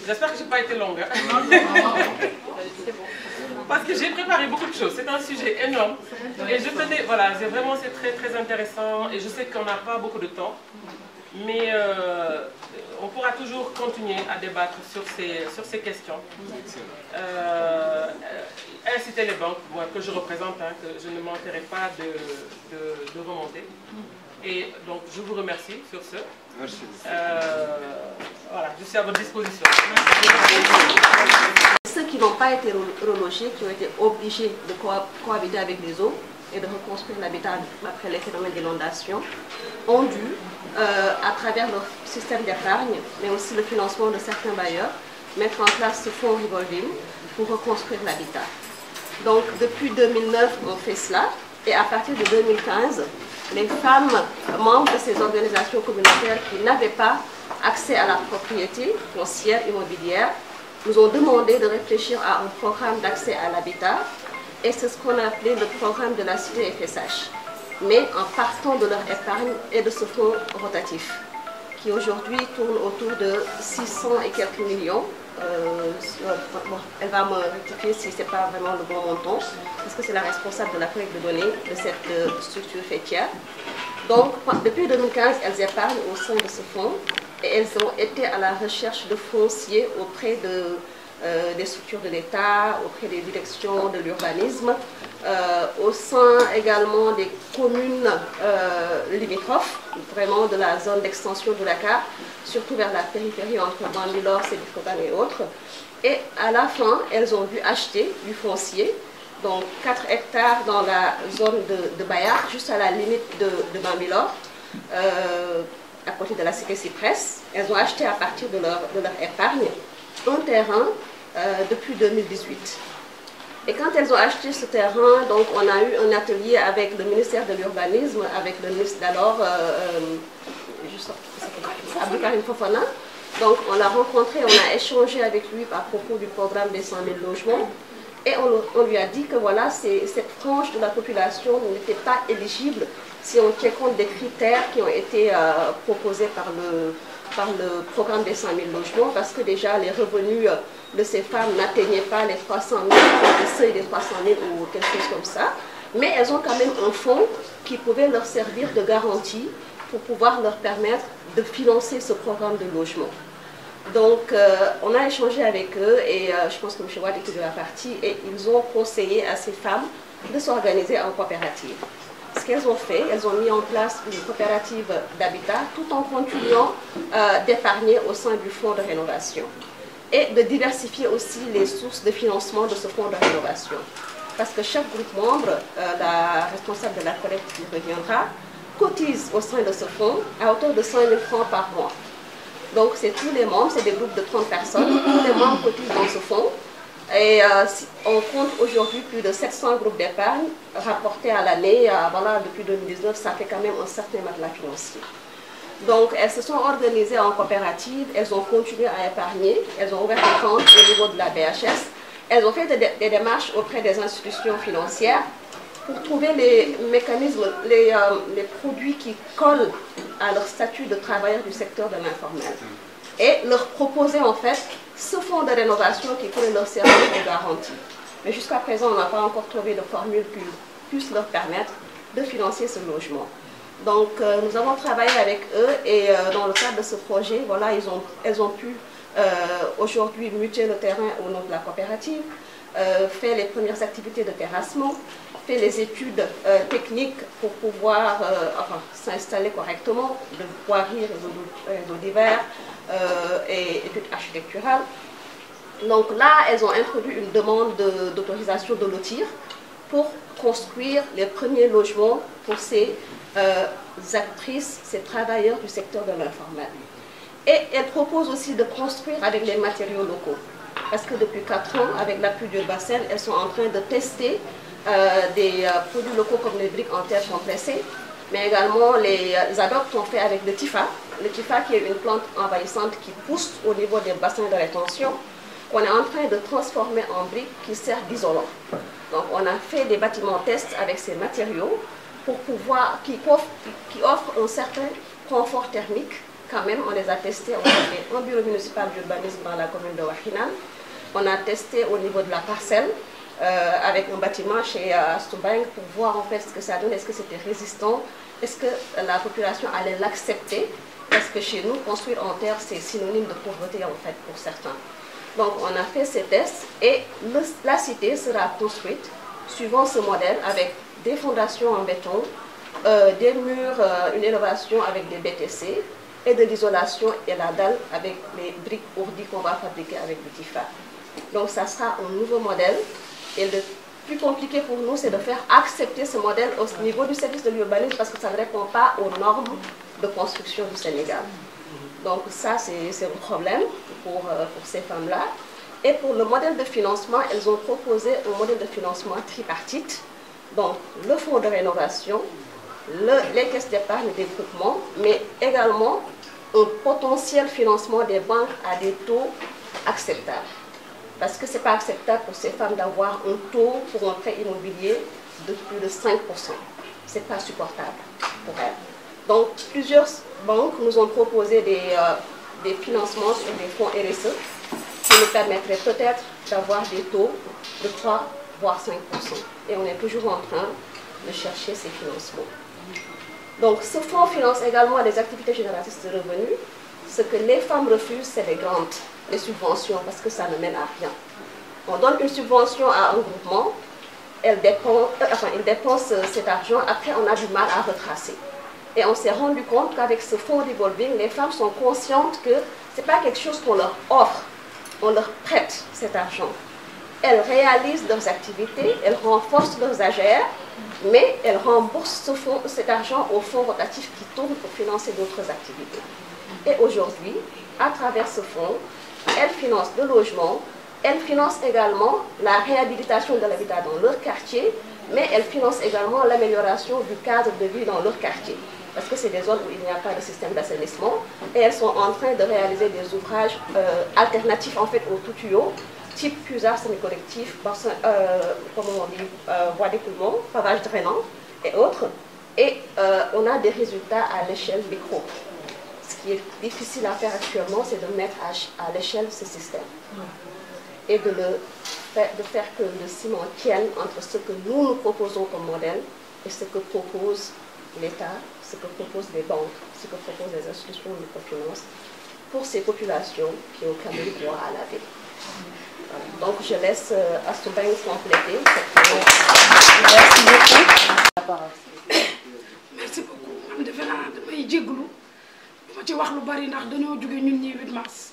[SPEAKER 9] J'espère que je n'ai pas été longue. Parce que j'ai préparé beaucoup de choses. C'est un sujet énorme. Et je tenais, voilà, vraiment c'est très intéressant. Et je sais qu'on n'a pas beaucoup de temps. Mais on pourra toujours continuer à débattre sur ces questions. Inciter les banques, moi que je représente, hein, que je ne manquerai pas de remonter. Et donc je vous remercie sur ce.
[SPEAKER 3] Merci.
[SPEAKER 9] Voilà, je suis à votre disposition.
[SPEAKER 10] Ceux qui n'ont pas été relogés, qui ont été obligés de cohabiter avec les eaux et de reconstruire l'habitat après les phénomènes d'inondation, ont dû, à travers leur système d'épargne, mais aussi le financement de certains bailleurs, mettre en place ce fonds revolving pour reconstruire l'habitat. Donc depuis 2009, on fait cela, et à partir de 2015, les femmes membres de ces organisations communautaires qui n'avaient pas accès à la propriété foncière immobilière nous ont demandé de réfléchir à un programme d'accès à l'habitat, et c'est ce qu'on a appelé le programme de la cité FSH, mais en partant de leur épargne et de ce fonds rotatif, qui aujourd'hui tourne autour de 600 et quelques millions. Bon, elle va me rectifier si ce n'est pas vraiment le bon montant, parce que c'est la responsable de la collecte de données de cette structure faîtière. Donc, depuis 2015, elles épargnent au sein de ce fonds, et elles ont été à la recherche de fonciers auprès des structures de l'État, auprès des directions de l'urbanisme, au sein également des communes limitrophes, vraiment de la zone d'extension de Dakar, surtout vers la périphérie entre Bambilor, Sébikotane et autres. Et à la fin, elles ont dû acheter du foncier, donc 4 hectares dans la zone de Bayard, juste à la limite de Bambilor, à côté de la cité Cypress. Elles ont acheté à partir de leur épargne un terrain depuis 2018. Et quand elles ont acheté ce terrain, donc on a eu un atelier avec le ministère de l'Urbanisme, avec le ministre d'alors, Abdoukarim Fofana. Donc on l'a rencontré, on a échangé avec lui à propos du programme des 100 000 logements. Et on lui a dit que voilà, cette frange de la population n'était pas éligible si on tient compte des critères qui ont été proposés par le programme des 100 000 logements, parce que déjà les revenus de ces femmes n'atteignaient pas les 300 000, le seuil des 300 000 ou quelque chose comme ça. Mais elles ont quand même un fonds qui pouvait leur servir de garantie pour pouvoir leur permettre de financer ce programme de logement. Donc, on a échangé avec eux et je pense que M. Wade était de la partie, et ils ont conseillé à ces femmes de s'organiser en coopérative. Ce qu'elles ont fait, elles ont mis en place une coopérative d'habitat tout en continuant d'épargner au sein du fonds de rénovation et de diversifier aussi les sources de financement de ce fonds de rénovation. Parce que chaque groupe membre, la responsable de la collecte qui reviendra, cotise au sein de ce fonds à hauteur de 100 000 francs par mois. Donc c'est tous les membres, c'est des groupes de 30 personnes, tous les membres cotisent dans ce fonds. Et on compte aujourd'hui plus de 700 groupes d'épargne rapportés à l'année. Voilà, depuis 2019, ça fait quand même un certain matelas financier. Donc elles se sont organisées en coopérative, elles ont continué à épargner, elles ont ouvert des comptes au niveau de la BHS, elles ont fait des démarches auprès des institutions financières pour trouver les mécanismes, les produits qui collent à leur statut de travailleur du secteur de l'informel. Et leur proposer en fait ce fonds de rénovation qui pourrait leur servir de garantie. Mais jusqu'à présent, on n'a pas encore trouvé de formule qui puisse leur permettre de financer ce logement. Donc nous avons travaillé avec eux et dans le cadre de ce projet, voilà, elles ont pu aujourd'hui muter le terrain au nom de la coopérative, faire les premières activités de terrassement, fait les études techniques pour pouvoir s'installer correctement, de voirie, réseau divers et études architecturales. Donc là, elles ont introduit une demande d'autorisation de lotir pour construire les premiers logements pour ces actrices, ces travailleurs du secteur de l'informel. Et elles proposent aussi de construire avec les matériaux locaux. Parce que depuis 4 ans, avec l'appui d'Urbasen, elles sont en train de tester des produits locaux comme les briques en terre compressées, mais également les adoptes sont faits avec le TIFA. Le TIFA qui est une plante envahissante qui pousse au niveau des bassins de rétention. On est en train de transformer en briques qui servent d'isolant. Donc on a fait des bâtiments tests avec ces matériaux pour pouvoir, qui offrent un certain confort thermique. Quand même, on les a testés, on a fait un bureau municipal d'urbanisme dans la commune de Wahinan. On a testé au niveau de la parcelle avec un bâtiment chez Astoubang pour voir en fait ce que ça donne, est-ce que c'était résistant, est-ce que la population allait l'accepter, parce que chez nous, construire en terre, c'est synonyme de pauvreté en fait pour certains. Donc on a fait ces tests et la cité sera construite suivant ce modèle avec des fondations en béton, des murs, une élévation avec des BTC, et de l'isolation et la dalle avec les briques ourdies qu'on va fabriquer avec du TIFA. Donc ça sera un nouveau modèle et le plus compliqué pour nous c'est de faire accepter ce modèle au niveau du service de l'urbanisme parce que ça ne répond pas aux normes de construction du Sénégal. Donc ça c'est un problème pour ces femmes-là. Et pour le modèle de financement, elles ont proposé un modèle de financement tripartite, donc le fonds de rénovation, les caisses d'épargne des groupements, mais également un potentiel financement des banques à des taux acceptables. Parce que ce n'est pas acceptable pour ces femmes d'avoir un taux pour un prêt immobilier de plus de 5%. Ce n'est pas supportable pour elles. Donc plusieurs banques nous ont proposé des financements sur des fonds RSE qui nous permettraient peut-être d'avoir des taux de 3 voire 5%. Et on est toujours en train de chercher ces financements. Donc ce fonds finance également des activités génératrices de revenus. Ce que les femmes refusent, c'est les grantes, les subventions, parce que ça ne mène à rien. On donne une subvention à un groupement, il dépense cet argent, après on a du mal à retracer. Et on s'est rendu compte qu'avec ce fonds revolving, les femmes sont conscientes que ce n'est pas quelque chose qu'on leur offre, on leur prête cet argent. Elles réalisent leurs activités, elles renforcent leurs AGR, mais elles remboursent cet argent au fonds rotatif qui tourne pour financer d'autres activités. Et aujourd'hui, à travers ce fonds, elles financent le logement, elles financent également la réhabilitation de l'habitat dans leur quartier, mais elles financent également l'amélioration du cadre de vie dans leur quartier. Parce que c'est des zones où il n'y a pas de système d'assainissement, et elles sont en train de réaliser des ouvrages alternatifs en fait au tout tuyau, type puisard semi-collectif, voie d'écoulement, pavage drainant et autres. Et on a des résultats à l'échelle micro. Ce qui est difficile à faire actuellement, c'est de mettre à l'échelle ce système. Et de faire que le ciment tienne entre ce que nous proposons comme modèle et ce que propose l'État, ce que proposent les banques, ce que proposent les institutions de microfinance pour ces populations qui ont quand même droit à la vie. Donc je laisse Astoubang compléter cette présentation. Merci beaucoup.
[SPEAKER 11] bari ndax dañoo jóge ñun ñi 8 mars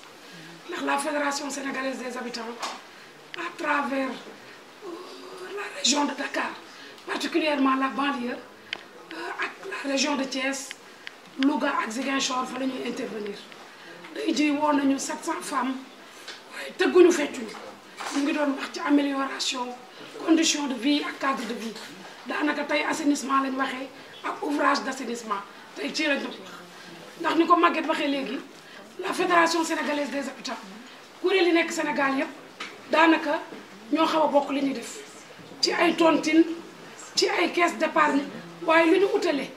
[SPEAKER 11] ndax la Fédération sénégalaise des habitants à travers la région de Dakar particulièrement la banlieue ak la région de Thiès Louga ak Ziguinchor fa la ñuy intervenir day ji woo nañu 700 femmes waaye tëgguñu feccuñu ñu ngi doon wax ci amélioration conditions de vie ak cadre de vie daanaka tey assainissement lañ waxee ak ouvrage d' assainissement tey ci lañ doon wax ndax ni ko Maguette waxee léegi la Fédération sénégalaise des habitants kuréel yi nekk Sénégal yëpp daanaka ñoo xaw a bokk li ñuy def ci ay tontine ci ay caisse d' épargne waaye li ñu utale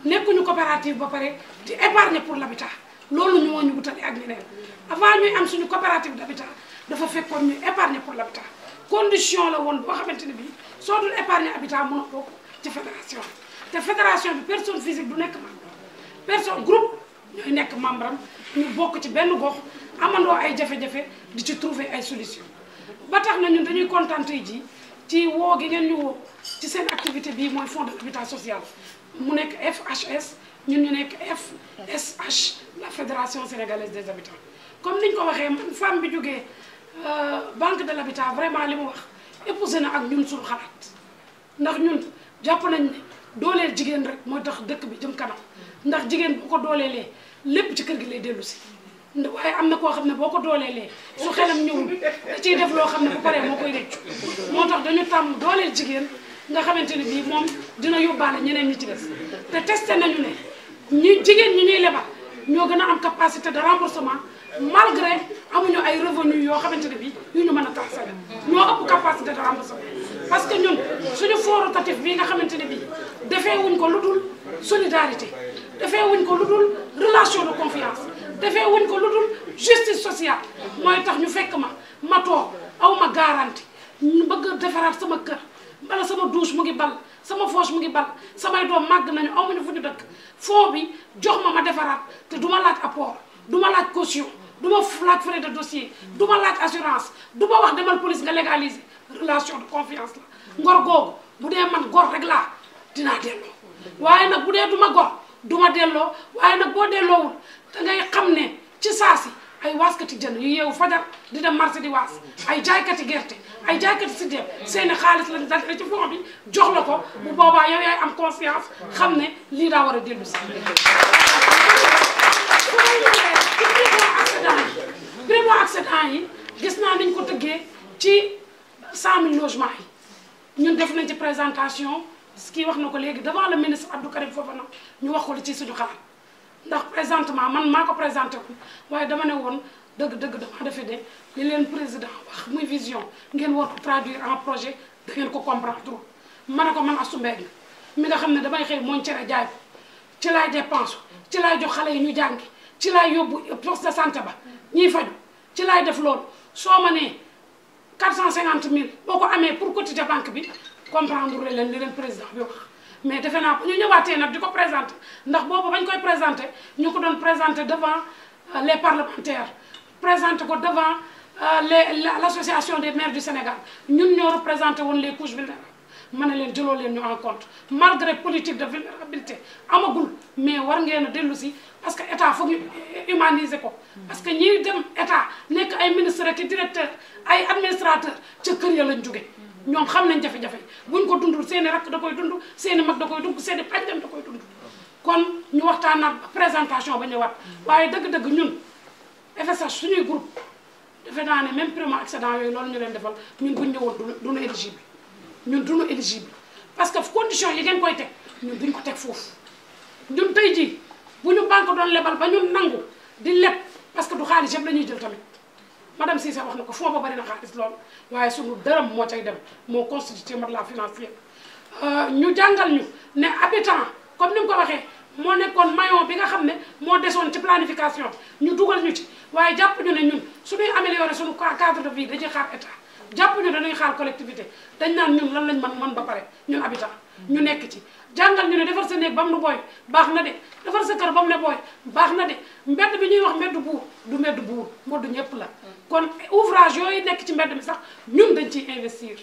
[SPEAKER 11] nekkuñu coopérative ba pare di épargne pour l' habitat loolu ñu moo ñu utale ak ñeneen avant ñuy am suñu coopérative d' habitat dafa fekkoon ñu épargne pour l' habitat condition la woon boo xamante ne bii soo dul épargne habitat mën a bokk ci fédération bi te fédération bi personne physique du nekk membre personne groupe ñooy nekk membre am ñu bokk ci benn gox amandoo ay jafe-jafe di ci trouver ay solution ba tax na ñun dañuy kontaan tey jii ci woo gi ngeen ñu woo ci seen activité bii mooy fonds de l'habitat social mu nekk FHS ñun ñu nekk FSH la Fédération sénégalaise des habitants comme niñ ko waxee man femme bi jógee banque de l'habitat vraiment li mu wax épousé na ak ñun suñu xalaat ndax ñun jàpp nañ ne dooleel jigéen rek mooy tax dëkk bi jëm kanam ndax jigéen boo ko dooleelee lépp ci kër gi lay dellu si waaye am na koo xam ne boo ko dooleelee su xelam ñëwul da ciy def loo xam ne bu paree moo koy réccu moo tax dañu tàmm dooleel jigéen nga xamante ne bii moom dina yóbbaale ñeneen ñi ci des te testé nañu ne ñi jigéen ñi ñuy lebal ñoo gën a am capacité de remboursement malgré amuñu ay revenus yoo xamante ne bii yu ñu mën a transférer ñoo ëpp capacité de remboursement parce que ñun suñu fonds rotatif bii nga xamante ne bii defee wuñ ko lu dul solidarité defee wuñ ko lu dul relation de confiance defee wuñ ko lu dul justice sociale mooy tax ñu fekk ma toog aw ma garantie ñu bëgg defaraat sama kër bala sama douche mu ngi bal sama fosse mu ngi bal samay doom màgg nañu amuñu fu ñu dëkk fonds bi jox ma defaraat te du ma laaj apport du ma laaj caution du ma laaj frais de dossier du ma laaj assurance du ma wax demal police nga légaliser relation de confiance la ngor googu bu dee man gor rek laa dinaa delloo waaye nag bu dee du ma gor du ma delloo waaye nag boo delloowul da ngay xam ne ci saasi ay waaskati jën yu yeewu fajar di dem marché di waas ay jaaykati gerte ay jaaykati si dem seeni xaalis lañ dajale ci fond bi jox la ko bu boobaa yow yaay am conscience xam ne lii daa war a dellu si primo accédant yi gis naa niñ ko tëggee ci 100 000 logements yi ñun def nañ ci présentation kii wax na ko léegi devant le ministre Abdou Karim Fofana ñu wax ko li ci suñu xalaat ndax présentement man maa ko présenté ko waaye dama ne woon dëgg-dëgg dama defe de li leen président wax muy vision ngeen war ko traduire en projet da ngeen ko comprendre trop ma ne ko man Astou Mbengue mi nga xam ne damay xëy mooñ cere jaay ko ci laay dépense ci laay jox xale yi ñu jàngi ci laay yóbbu poste de santé ba ñiy faju ci laay def loolu soo ma nee 450 000 boo ko amee pour cotiser banque bi comprendre leen li leen président bi wax mais defe naa bu ñu ñëwaatee nag di ko présenté ndax boobu bañ koy présenté ñu ko doon présenté devant les parlementaires présenté ko devant l'association des maires du Sénégal ñun ñoo représenté woon les couches vulnérables ma ne leen jëloo leen ñu en compte malgré politique de vulnérabilité amagul mais war ngeen a dellu si parce que état foog ñu humaniser ko parce que ñiy dem état nekk ay ministre ak directeur ay administrateur ca kër ya lañ jóge ñoom xam nañ jafe-jafe buñ ko dundul seeni rakk da koy dund seeni mag da koy dund seeni pàjjam da koy dund kon ñu waxtaanaat présentation ba ñëwaat waaye dëgg-dëgg ñun FSH suñuy groupe defe naa ne même primo accédant yooyu loolu ñu leen defal ñun buñ ñëwoon duñu éligible ñun duñu éligible parce que condition yi ngeen koy teg ñun duñ ko teg foofu ñun tey jii bu ñu banque doon lebal ba ñun nangu di leb parce que du xaalis yëpp la ñuy jël tamit madame Cissé wax na ko fond ba bari na xaalis lool waaye suñu dërëm moo cay dem moo constitué matelas financier ñu jàngal ñu ne habitant comme ni mu ko waxee moo nekkoon maillon bi nga xam ne moo desoon ci planification ñu dugal ñu ci waaye jàpp ñu ne ñun suñuy amélioré suñu cadre de vie dañuy xaar état jàpp ñu dañuy xaar collectivité dañ naan ñun lan lañ mën ba pare ñun habitant ñu nekk ci jàngal ñu ne defar sa néeg ba mu ne booy baax na de defar sa kër ba mu ne booy baax na de mbedd bi ñuy wax mbedd buur du mbedd buur mbedd ñëpp la kon ouvrage yooyu nekk ci mbedd mi sax ñun dañ ciy investir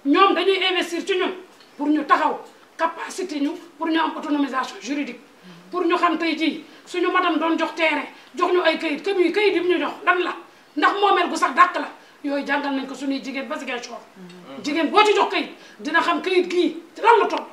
[SPEAKER 11] ñoom dañuy investir ci ñun pour ñu taxaw capacité ñu pour ñu am autonomisation juridique pour ñu xam tey jii suñu madame doon jox terrain jox ñu ay kayit comme yi kayit yi ñu jox lan la ndax moomeel gu sax dàq la yooyu jàngal nañ ko suñuy jigéen ba Ziguinchor jigéen boo ci jox kayit dina xam kayit gii lan la toll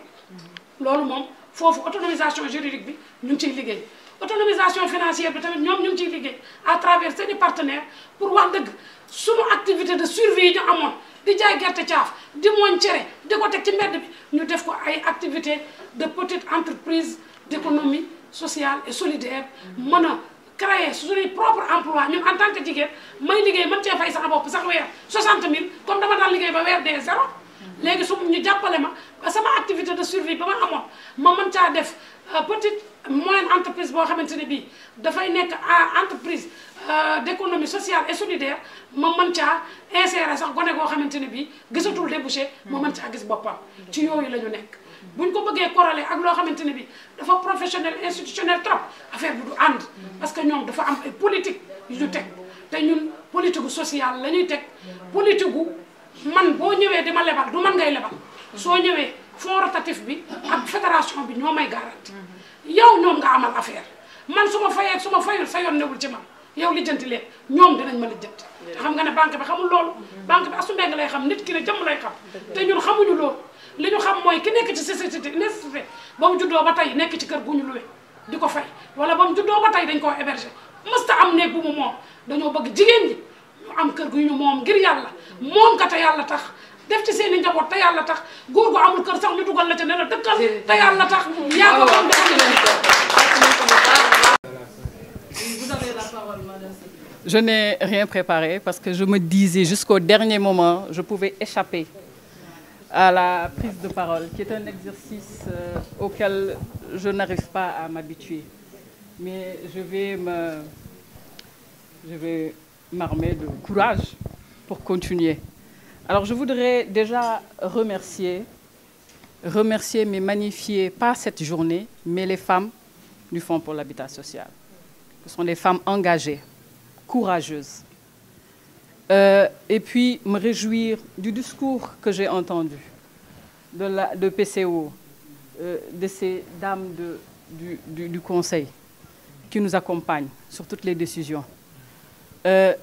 [SPEAKER 11] loolu moom foofu autonomisation juridique bi ñu ngi ciy liggéey autonomisation financière bi tamit ñoom ñu ngi ciy liggéey à travers seeni partenaires pour wax dëgg suñu activité de survie yi ñu amoon di jaay gerte caaf di mooñ cere di ko teg ci mbedd bi ñu def ko ay activité de petite entreprise d'économie sociale et solidaire mën a créer suñuy propre emploi ñun en tant que jigéen may liggéey mën cee fay sama bopp sax weer 60 000 comme dama daan liggéey ba weer dee zéro léegi su ñu jàppale ma ba sama activité de survie ba ma amoon ma mën caa def petite moyenne entreprise boo xamante ne bii dafay nekk entreprise d'économie sociale et solidaire ma mën caa insérer sax gone goo xamante ne bii gisatul débouché ma mën caa gis boppam ci yooyu la ñu nekk buñ ko bëggee corrélé ak loo xamante ne bii dafa professionnel institutionnel trop affaire bi du ànd parce que ñoom dafa am ay politique yu ñu teg te ñun politique gu sociale la ñuy teg politique gu man boo ñëwee di ma lebal du man ngay lebal soo ñëwee fonds rotatif bi ak fédération bi ñoo may garanti yow ñoom nga amal affaire man su ma fayee su ma fayul sa yoon newul ci man yow lijjanti leen ñoom dinañ ma lijjanti te xam nga ne banque bi xamul loolu banque bi asu mbeng lay xam nit ki ne jëmm lay xam te ñun xamuñu loolu li ñu xam mooy ki nekk ci nécessité ba mu juddoo ba tey nekk ci kër gu ñu luwe di ko fay wala ba mu juddoo ba tey dañ koo héberger mësta am néeg bu mu moom dañoo bëgg jigéen ñi ñu am kër gu ñu moom ngir yàlla moom ka te yàlla tax def ci seen i njaboot te yàlla tax góor gu amul kër sax ñu dugal la ca ne la dëkkal te yàlla tax yaa ko moom
[SPEAKER 1] Vous avez la parole, madame.
[SPEAKER 12] Je n'ai rien préparé parce que je me disais jusqu'au dernier moment, je pouvais échapper à la prise de parole, qui est un exercice auquel je n'arrive pas à m'habituer. Mais je vais m'armer de courage pour continuer. Alors je voudrais déjà remercier, mais magnifier, pas cette journée, mais les femmes du Fonds pour l'habitat social. Ce sont des femmes engagées, courageuses. Et puis me réjouir du discours que j'ai entendu de PCO, de ces dames du Conseil qui nous accompagnent sur toutes les décisions, de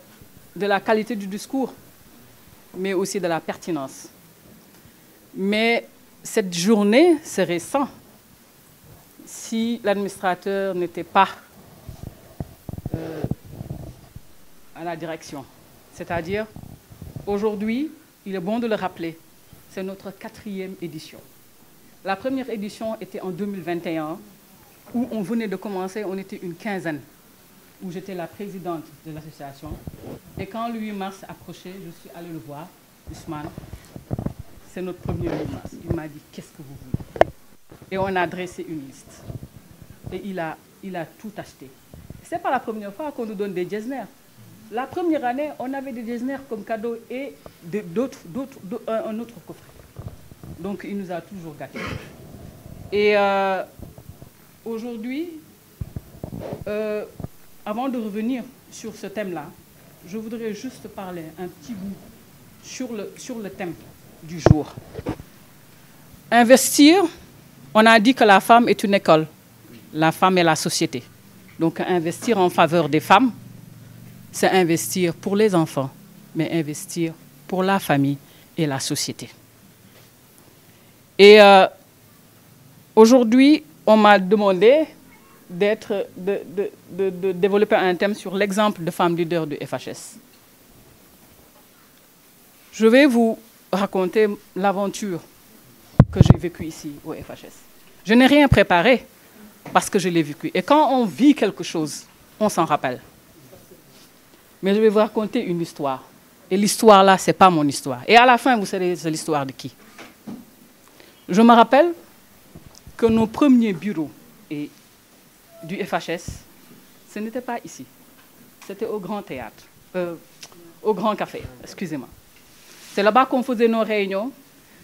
[SPEAKER 12] la qualité du discours, mais aussi de la pertinence. Mais cette journée serait sans si l'administrateur n'était pas à la direction. C'est-à-dire, aujourd'hui, il est bon de le rappeler, c'est notre 4e édition. La première édition était en 2021, où on venait de commencer, on était une quinzaine, où j'étais la présidente de l'association. Et quand le 8 mars approchait, je suis allée le voir, Ousmane, c'est notre premier 8 mars. Il m'a dit, qu'est-ce que vous voulez? Et on a dressé une liste. Et il a tout acheté. Ce n'est pas la première fois qu'on nous donne des Getzner. La première année, on avait des Getzner comme cadeau et un autre coffret. Donc, il nous a toujours gâtés. Et aujourd'hui, avant de revenir sur ce thème-là, je voudrais juste parler un petit bout sur le thème du jour. Investir, on a dit que la femme est une école. La femme est la société. Donc, investir en faveur des femmes, c'est investir pour les enfants, mais investir pour la famille et la société. Et aujourd'hui, on m'a demandé de développer un thème sur l'exemple de femmes leaders du FHS. Je vais vous raconter l'aventure que j'ai vécue ici au FHS. Je n'ai rien préparé parce que je l'ai vécu. Et quand on vit quelque chose, on s'en rappelle. Mais je vais vous raconter une histoire. Et l'histoire là, ce n'est pas mon histoire. Et à la fin, vous savez, c'est l'histoire de qui? Je me rappelle que nos premiers bureaux du FHS, ce n'était pas ici. C'était au Grand Théâtre, au Grand Café, excusez-moi. C'est là-bas qu'on faisait nos réunions.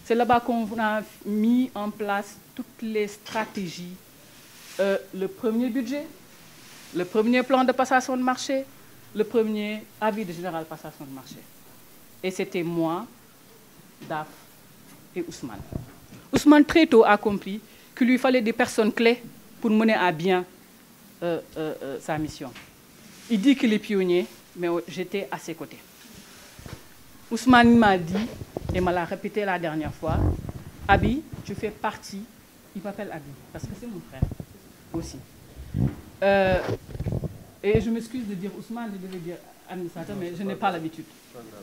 [SPEAKER 12] C'est là-bas qu'on a mis en place toutes les stratégies. Le premier budget, le premier plan de passation de marché, le premier avis de général passation de marché. Et c'était moi, Daf et Ousmane. Ousmane très tôt a compris qu'il lui fallait des personnes clés pour mener à bien sa mission. Il dit qu'il est pionnier, mais j'étais à ses côtés. Ousmane m'a dit, et me l'a répété la dernière fois, Abi, tu fais partie, il m'appelle Abi, parce que c'est mon frère aussi. Et je m'excuse de dire Ousmane, je devais dire administrateur, mais je n'ai pas l'habitude.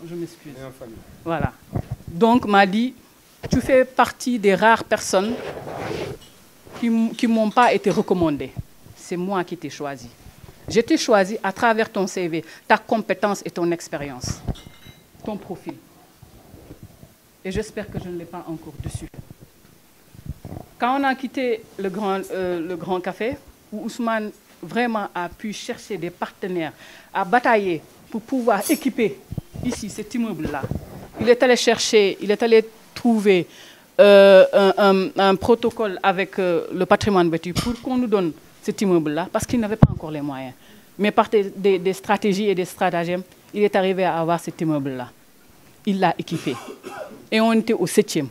[SPEAKER 12] Je m'excuse. Voilà. Donc, m'a dit, tu fais partie des rares personnes qui ne m'ont pas été recommandées. C'est moi qui t'ai choisi. Je t'ai choisi à travers ton CV, ta compétence et ton expérience, ton profil. Et j'espère que je ne l'ai pas encore dessus. Quand on a quitté le grand café, où Ousmane vraiment a pu chercher des partenaires, à batailler pour pouvoir équiper ici cet immeuble-là, il est allé chercher, il est allé trouver un protocole avec le patrimoine bâti pour qu'on nous donne cet immeuble-là, parce qu'il n'avait pas encore les moyens. Mais par des stratégies et des stratagèmes, il est arrivé à avoir cet immeuble-là. Il l'a équipé. Et on était au 7e.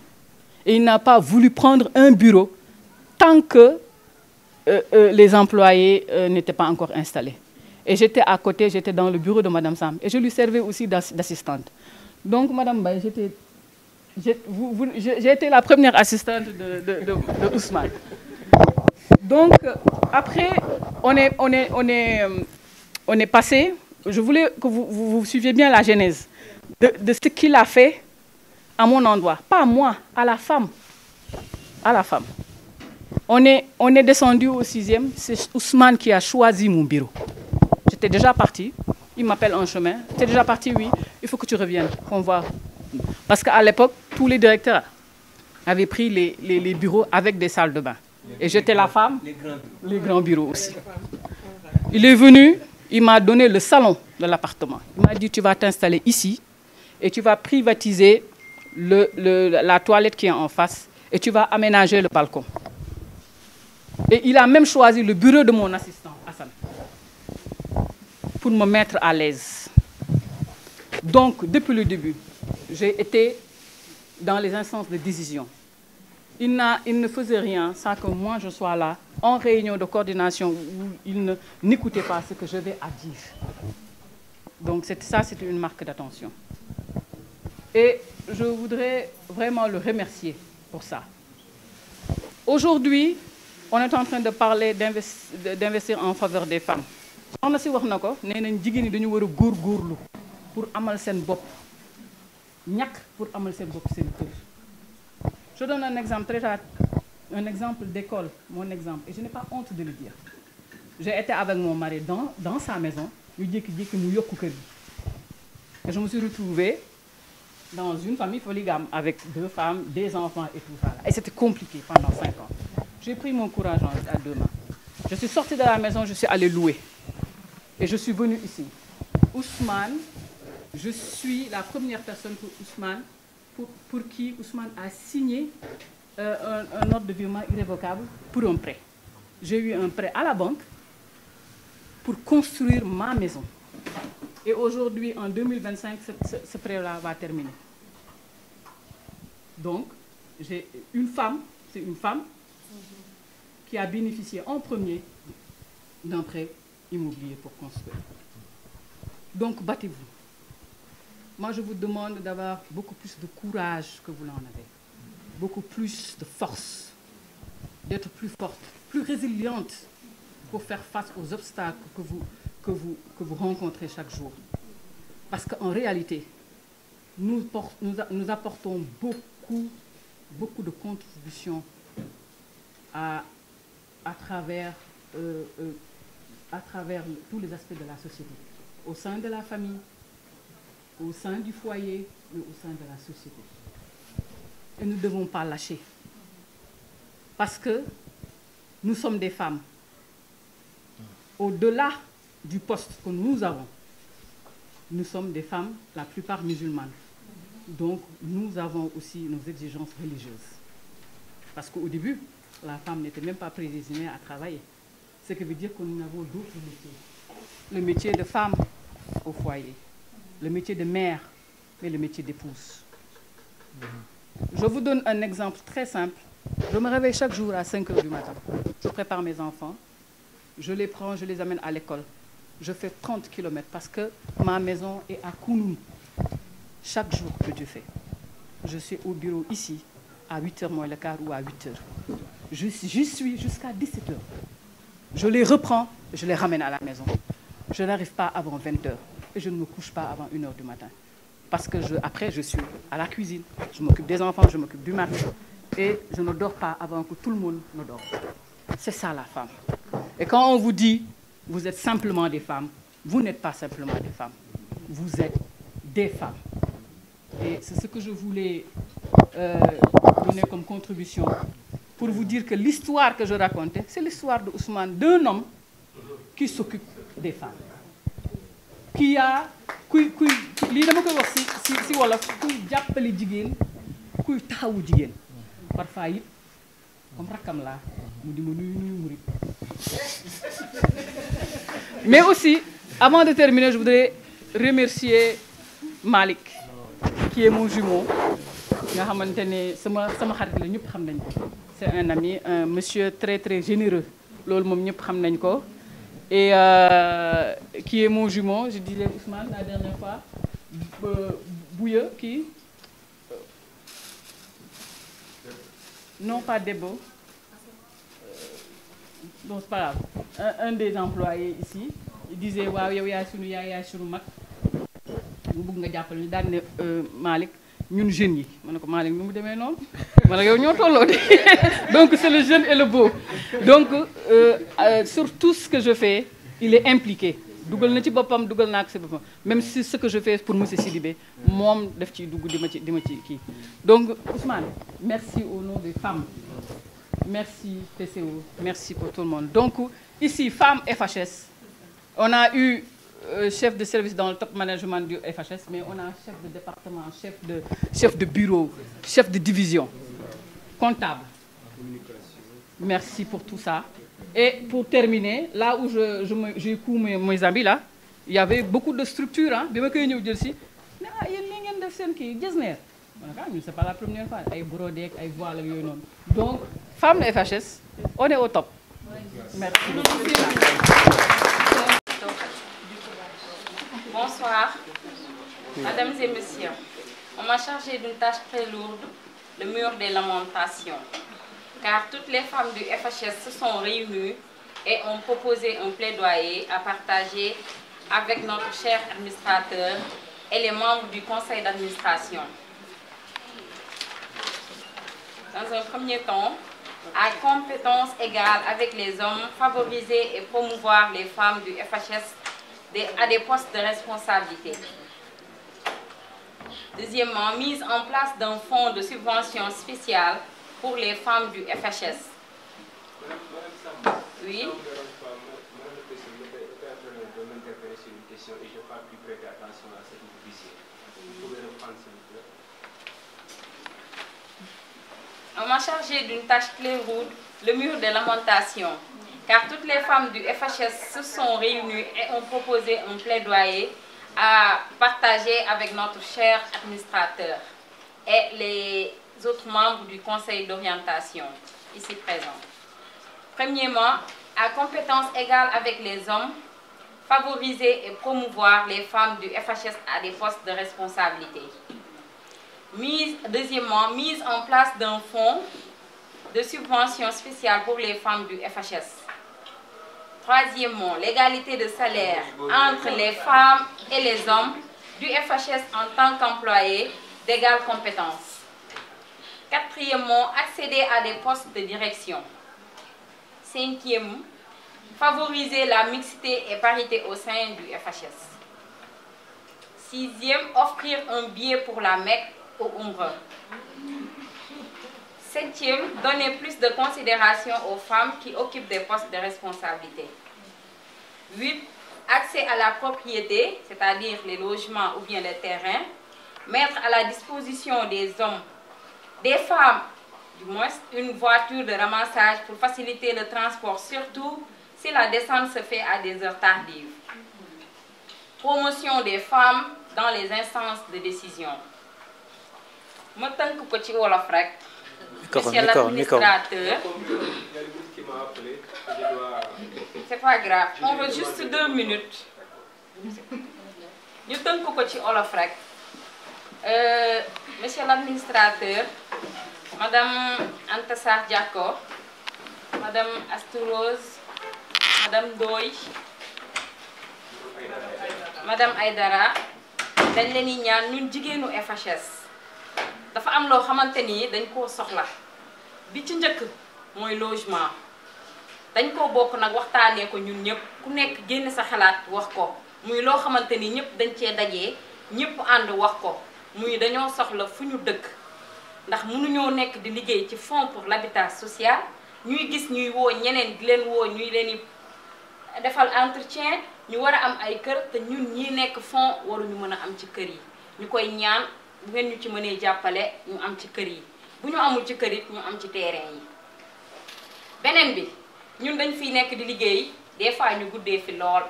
[SPEAKER 12] Et il n'a pas voulu prendre un bureau tant que les employés n'étaient pas encore installés. Et j'étais à côté, j'étais dans le bureau de Mme Sam. Et je lui servais aussi d'assistante. Donc, Mme Baye, j'ai été la première assistante de Ousmane. Donc, après, on est passé. Je voulais que vous suiviez bien la genèse de ce qu'il a fait à mon endroit. Pas moi, à la femme. À la femme. On est descendu au 6e. C'est Ousmane qui a choisi mon bureau. J'étais déjà parti. Il m'appelle en chemin. Tu es déjà parti, oui. Il faut que tu reviennes. On voit. Parce qu'à l'époque, tous les directeurs avaient pris les bureaux avec des salles de bain. Et j'étais la femme, les grands bureaux aussi. Il est venu, il m'a donné le salon de l'appartement. Il m'a dit, tu vas t'installer ici et tu vas privatiser la toilette qui est en face et tu vas aménager le balcon. Et il a même choisi le bureau de mon assistant, Hassan, pour me mettre à l'aise. Donc, depuis le début, j'ai été dans les instances de décision. Il ne faisait rien sans que moi je sois là, en réunion de coordination, où il n'écoutait pas ce que je vais à dire. Donc ça, c'était une marque d'attention. Et je voudrais vraiment le remercier pour ça. Aujourd'hui, on est en train de parler d'investir en faveur des femmes. On a si wax nako nenañ jigéen ñi dañu wara gor gorlu pour amal sen bop ñak pour amal sen bop sen kër. Je donne un exemple d'école, mon exemple, et je n'ai pas honte de le dire. J'ai été avec mon mari dans sa maison, et je me suis retrouvée dans une famille polygame avec 2 femmes, des enfants et tout ça. Et c'était compliqué pendant 5 ans. J'ai pris mon courage à 2 mains. Je suis sortie de la maison, je suis allée louer. Et je suis venue ici. Ousmane, je suis la première personne pour Ousmane, pour qui Ousmane a signé un ordre de virement irrévocable pour un prêt. J'ai eu un prêt à la banque pour construire ma maison. Et aujourd'hui, en 2025, ce prêt-là va terminer. Donc, j'ai une femme, c'est une femme qui a bénéficié en premier d'un prêt immobilier pour construire. Donc, battez-vous. Moi, je vous demande d'avoir beaucoup plus de courage que vous l'en avez, beaucoup plus de force, d'être plus forte, plus résiliente pour faire face aux obstacles que vous rencontrez chaque jour. Parce qu'en réalité, nous apportons beaucoup de contributions à travers tous les aspects de la société, au sein de la famille, au sein du foyer, mais au sein de la société. Et nous ne devons pas lâcher. Parce que nous sommes des femmes. Au-delà du poste que nous avons, nous sommes des femmes, la plupart musulmanes. Donc, nous avons aussi nos exigences religieuses. Parce qu'au début, la femme n'était même pas prédestinée à travailler. Ce qui veut dire que nous avons d'autres métiers. Le métier de femme au foyer, le métier de mère et le métier d'épouse. Je vous donne un exemple très simple. Je me réveille chaque jour à 5 h du matin. Je prépare mes enfants, je les prends, je les amène à l'école. Je fais 30 km parce que ma maison est à Kounoum. Chaque jour que Dieu fait. Je suis au bureau ici à 8 h moins le quart ou à 8 h. J'y suis jusqu'à 17 h. Je les reprends, je les ramène à la maison. Je n'arrive pas avant 20 h et je ne me couche pas avant 1 h du matin. Parce que après, je suis à la cuisine, je m'occupe des enfants, je m'occupe du mari. Et je ne dors pas avant que tout le monde ne dort. C'est ça la femme. Et quand on vous dit, vous êtes simplement des femmes, vous n'êtes pas simplement des femmes. Vous êtes des femmes. Et c'est ce que je voulais donner comme contribution pour vous dire que l'histoire que je racontais, c'est l'histoire de Ousmane, d'un homme qui s'occupe des femmes. Qui a... lii dama koy wax si wolof kuy jàppale jigéen kuy taxawu jigéen parfois it comme rakkam laa mu di ma nuyu murit. Mais aussi avant de terminer je voudrais remercier Malick qui est mon jumeau nga xamante ne sama xarit la ñëpp xam nañ ko. C'est un ami, un monsieur très très généreux loolu moom ñëpp xam nañ ko. Et qui est mon jumeau, je disais Ousmane la dernière fois, Bouye, qui non pas Debo, donc c'est pas grave, un des employés ici, il disait waaw yow yaay sunu mag mu bëgg nga jàppale ñu daan ne Malick ñun jeunes yi ma ne ko Malick nu mu demee noonu ma ne yow ñoo tolloo de donc c'est le jeune et le beau donc sur tout ce que je fais il est impliqué dugal na ci boppam dugal naa ko ci boppam même si ce que je fais pour monsieur Sidibé moom daf ciy dugg di ma ci kii donc Ousmane merci au nom des femmes merci TCO merci pour tout le monde donc ici Femmes FHS on a eu chef de service dans le top management du FHS, mais on a chef de département, chef de bureau, chef de division, comptable. Merci pour tout ça. Et pour terminer, là où j'ai couru mes amis, là, il y avait beaucoup de structures. Hein, c'est pas la première fois. Donc, Femmes de FHS, on est au top. Merci.
[SPEAKER 13] Bonsoir, mesdames et messieurs. On m'a chargé d'une tâche très lourde, le mur des lamentations. Car toutes les femmes du FHS se sont réunies et ont proposé un plaidoyer à partager avec notre cher administrateur et les membres du conseil d'administration. Dans un premier temps, à compétence égale avec les hommes, favoriser et promouvoir les femmes du FHS à des postes de responsabilité. Deuxièmement, mise en place d'un fonds de subvention spécial pour les femmes du FHS. Oui. On m'a chargé d'une tâche claire-rouge, le mur de lamentation. Car toutes les femmes du FHS se sont réunies et ont proposé un plaidoyer à partager avec notre cher administrateur et les autres membres du conseil d'orientation ici présents. Premièrement, à compétence égale avec les hommes, favoriser et promouvoir les femmes du FHS à des postes de responsabilité. Deuxièmement, mise en place d'un fonds de subvention spéciale pour les femmes du FHS. Troisièmement, l'égalité de salaire entre les femmes et les hommes du FHS en tant qu'employés d'égale compétence. Quatrièmement, accéder à des postes de direction. Cinquièmement, favoriser la mixité et parité au sein du FHS. Sixième, offrir un billet pour la Mecque au Umrah. Septième, donner plus de considération aux femmes qui occupent des postes de responsabilité. 8. Accès à la propriété, c'est-à-dire les logements ou bien les terrains. Mettre à la disposition des hommes, des femmes, du moins, une voiture de ramassage pour faciliter le transport, surtout si la descente se fait à des heures tardives. Promotion des femmes dans les instances de décision. ma tënk ko ci wolof rek. Monsieur l'administrateur. C'est pas grave, on veut juste 2 minutes. ñu tënk ko ci wolof rek. Monsieur l'administrateur, Madame Anta Sarr Diako, Madame Astou Rose, Madame Ndoye, Madame Aïdara, dañ leen di ñaan ñun jigéenu FHS dafa am loo xamante ni dañ koo soxla bi ci njëkk mooy logement dañ koo bokk nag waxtaanee ko ñun ñëpp ku nekk génn sa xalaat wax ko muy loo xamante ni ñëpp dañ cee dajee ñëpp ànd wax ko muy dañoo soxla fu ñu dëkk ndax mënuñoo nekk di liggéey ci fonds pour l'habitat social ñuy gis ñuy woo ñeneen di leen woo ñuy leen di defal entretien ñu war a am ay kër te ñun ñi nekk fonds waruñu mën a am ci kër yi ñu koy ñaan bu ngeen ñu ci mënee jàppale ñu am ci kër yi bu ñu amul ci kër it ñu am ci terrain yi. beneen bi ñun dañ fiy nekk di liggéey des fois ñu guddee fi lool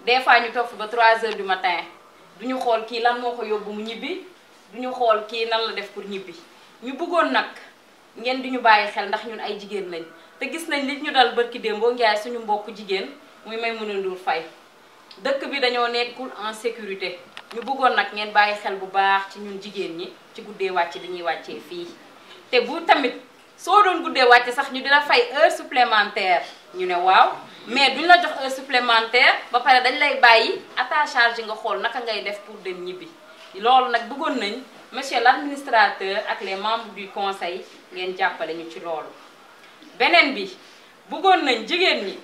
[SPEAKER 13] des fois ñu toog fi ba 3 heures du matin duñu xool kii lan moo ko yóbbu mu ñibbi duñu xool kii nan la def pour ñibbi ñu bëggoon nag ngeen di ñu bàyyi xel ndax ñun ay jigéen lañ te gis nañ li ñu dal barki démboo njaay suñu mbokku jigéen muy Maimouna Ndour Faye dëkk bi dañoo nekkul en sécurité ñu bëggoon nag ngeen bàyyi xel bu baax ci ñun jigéen ñi ci guddee wàcc bi ñuy wàccee fii te bu tamit soo doon guddee wàcc sax ñu dina fay heure supplémentaire ñu ne waaw mais duñ la jox heure supplémentaire ba pare dañ lay bàyyi à ta charge nga xool naka ngay def pour dem ñibbi loolu nag bëggoon nañ monsieur l'administrateur ak les membres du conseil ngeen jàppale ñu ci loolu. beneen bi bëggoon nañ jigéen ñi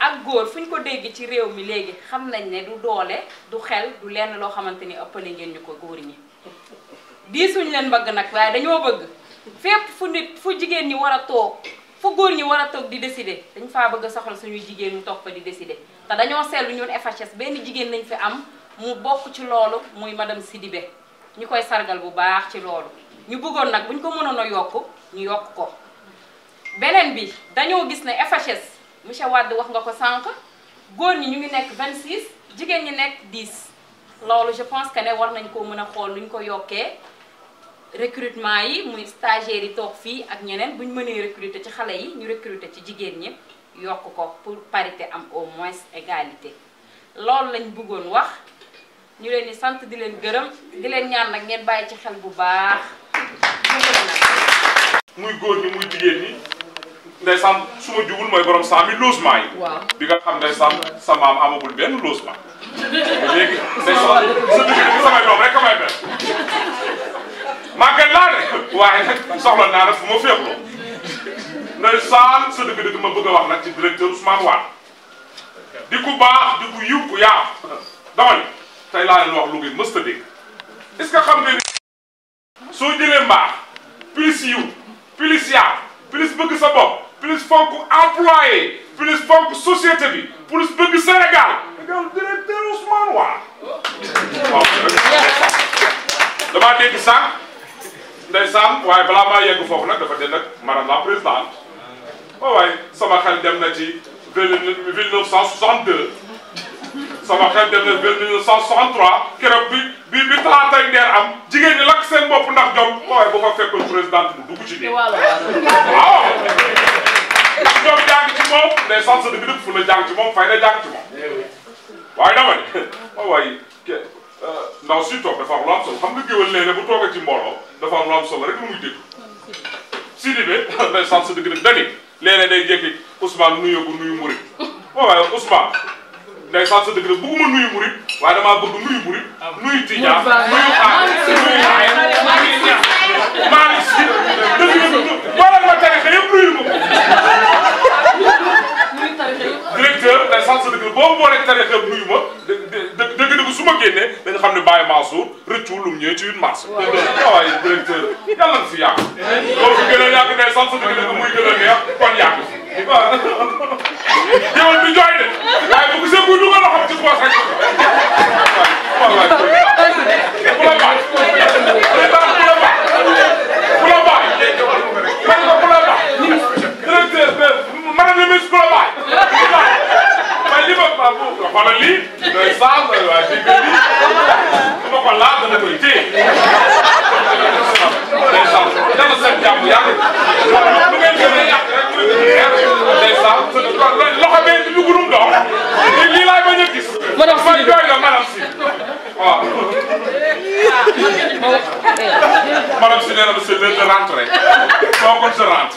[SPEAKER 13] ak góor fu ñu ko dégg ci réew mi léegi xam nañ ne du doole du xel du lenn loo xamante ni ëppale ngeen ñu ko góor ñi diisuñ leen bëgg nag waaye dañoo bëgg fépp fu jigéen ñi war a toog fu góor ñi war a toog di décider dañ faa bëgg a soxla suñuy jigéen ñu toog fa di décider te dañoo seetlu ñun FHS benn jigéen lañ fi am mu bokk ci loolu muy madame Sidibé ñu koy sargal bu baax ci loolu ñu bëggoon nag buñ ko mënoon a yokk ñu yokk ko. beneen bi dañoo gis ne FHS monsieur Wade wax nga ko sànq góor ñi ñu ngi nekk 26 jigéen ñi nekk 10 loolu je pense que ne war nañ koo mën a xool nuñ ko yokkee recrutement yi muy stagiaires yi toog fii ak ñeneen buñ mënee recruter ci xale yi ñu recruter ci jigéen ñi yokk ko pour parité am au moins égalité loolu lañ bëggoon wax ñu leen di sant di leen gërëm di leen ñaan nag ngeen bàyyi ci xel bu baax.
[SPEAKER 7] muy góor ñi muy jigéen ñi ndeysaan su ma jugul mooy borom 100000 logement yi.
[SPEAKER 12] waaw
[SPEAKER 7] bi nga xam ndeysaan sa maam amagul benn logement. léegi ndeysaan sa digg samay doom rek amay benn. màggal laa de waaye nag soxla naa nag fu ma féexloo. ndeysaan sa dëgg-dëgg ma bëgg a wax nag ci directeur Ousmane Wade. di ku baax di ku yiw ku yaa dama ni tey laa leen wax lu ngeen mës a dégg est-ce que xam nga ni soo jëlee mbaax plus yiw plus yaa plus bëgg sa bopp plus fonk employé plus fonk société bi plus bëgg Sénégal égal directeur Ousmane Wade waaw damaa dégg sànq ndeysaan waaye balaa maa yegg foofu nag dafa den nag madame la présidente waaye sama xel dem na ci 1962 sama xel dem na 1963 keroog bi talaatay ndeer am jigéen ñi lakk seen bopp ndax jom waaye bu ko fekkoon présidente bu dugg ci nii waaw ndax jom jàng ci moom day sant dëgg-dëgg fu la jàng ci moom fay na jàng ci moom waaye dama ni waaye ndaw si toog dafa am lu am solo xam nga géwél léeg-léeg bu toogee ci mbooloo dafa am lu am solo rek lu muy dégg Sidibé day sant dëgg-dëgg dani léeg-léeg day jékki Ousmane nuyoo ko nuyu murit waaye Ousmane day sant dëgg la bëgguma nuyu murit waaye damaa bëgg nuyu murit nuyu tijaan nuyu xaar nuyu laay nuyu ñax maa ngi si dëgg booleel ma tarixa yëpp nuyu ma ko directeur day sant dëgg la boo boolee tarixa yëpp nuyu ma dëgg su ma génnee dañu xam ne Baye Mansour rëccu lu mu ñëwee ci 8 mars waaye directeur yàlla na fi yàgg loolu fi gën a yàgg day sant dëgg la muy gën a neex kon yàgg waaw jëwal bi jooy de waaye bu gisee buy dugal loo xam ci poos rek wallaay bu la baax bu la baax bu la baax man ko bu la baax directeur madame le ministre bu la baax waaye li ma xoolal lii day saal waaye dégg nga lii bu ma ko laal dana koy téye madame si. waaw. madame si nee na monsieur de rentrée. kooku se rentre.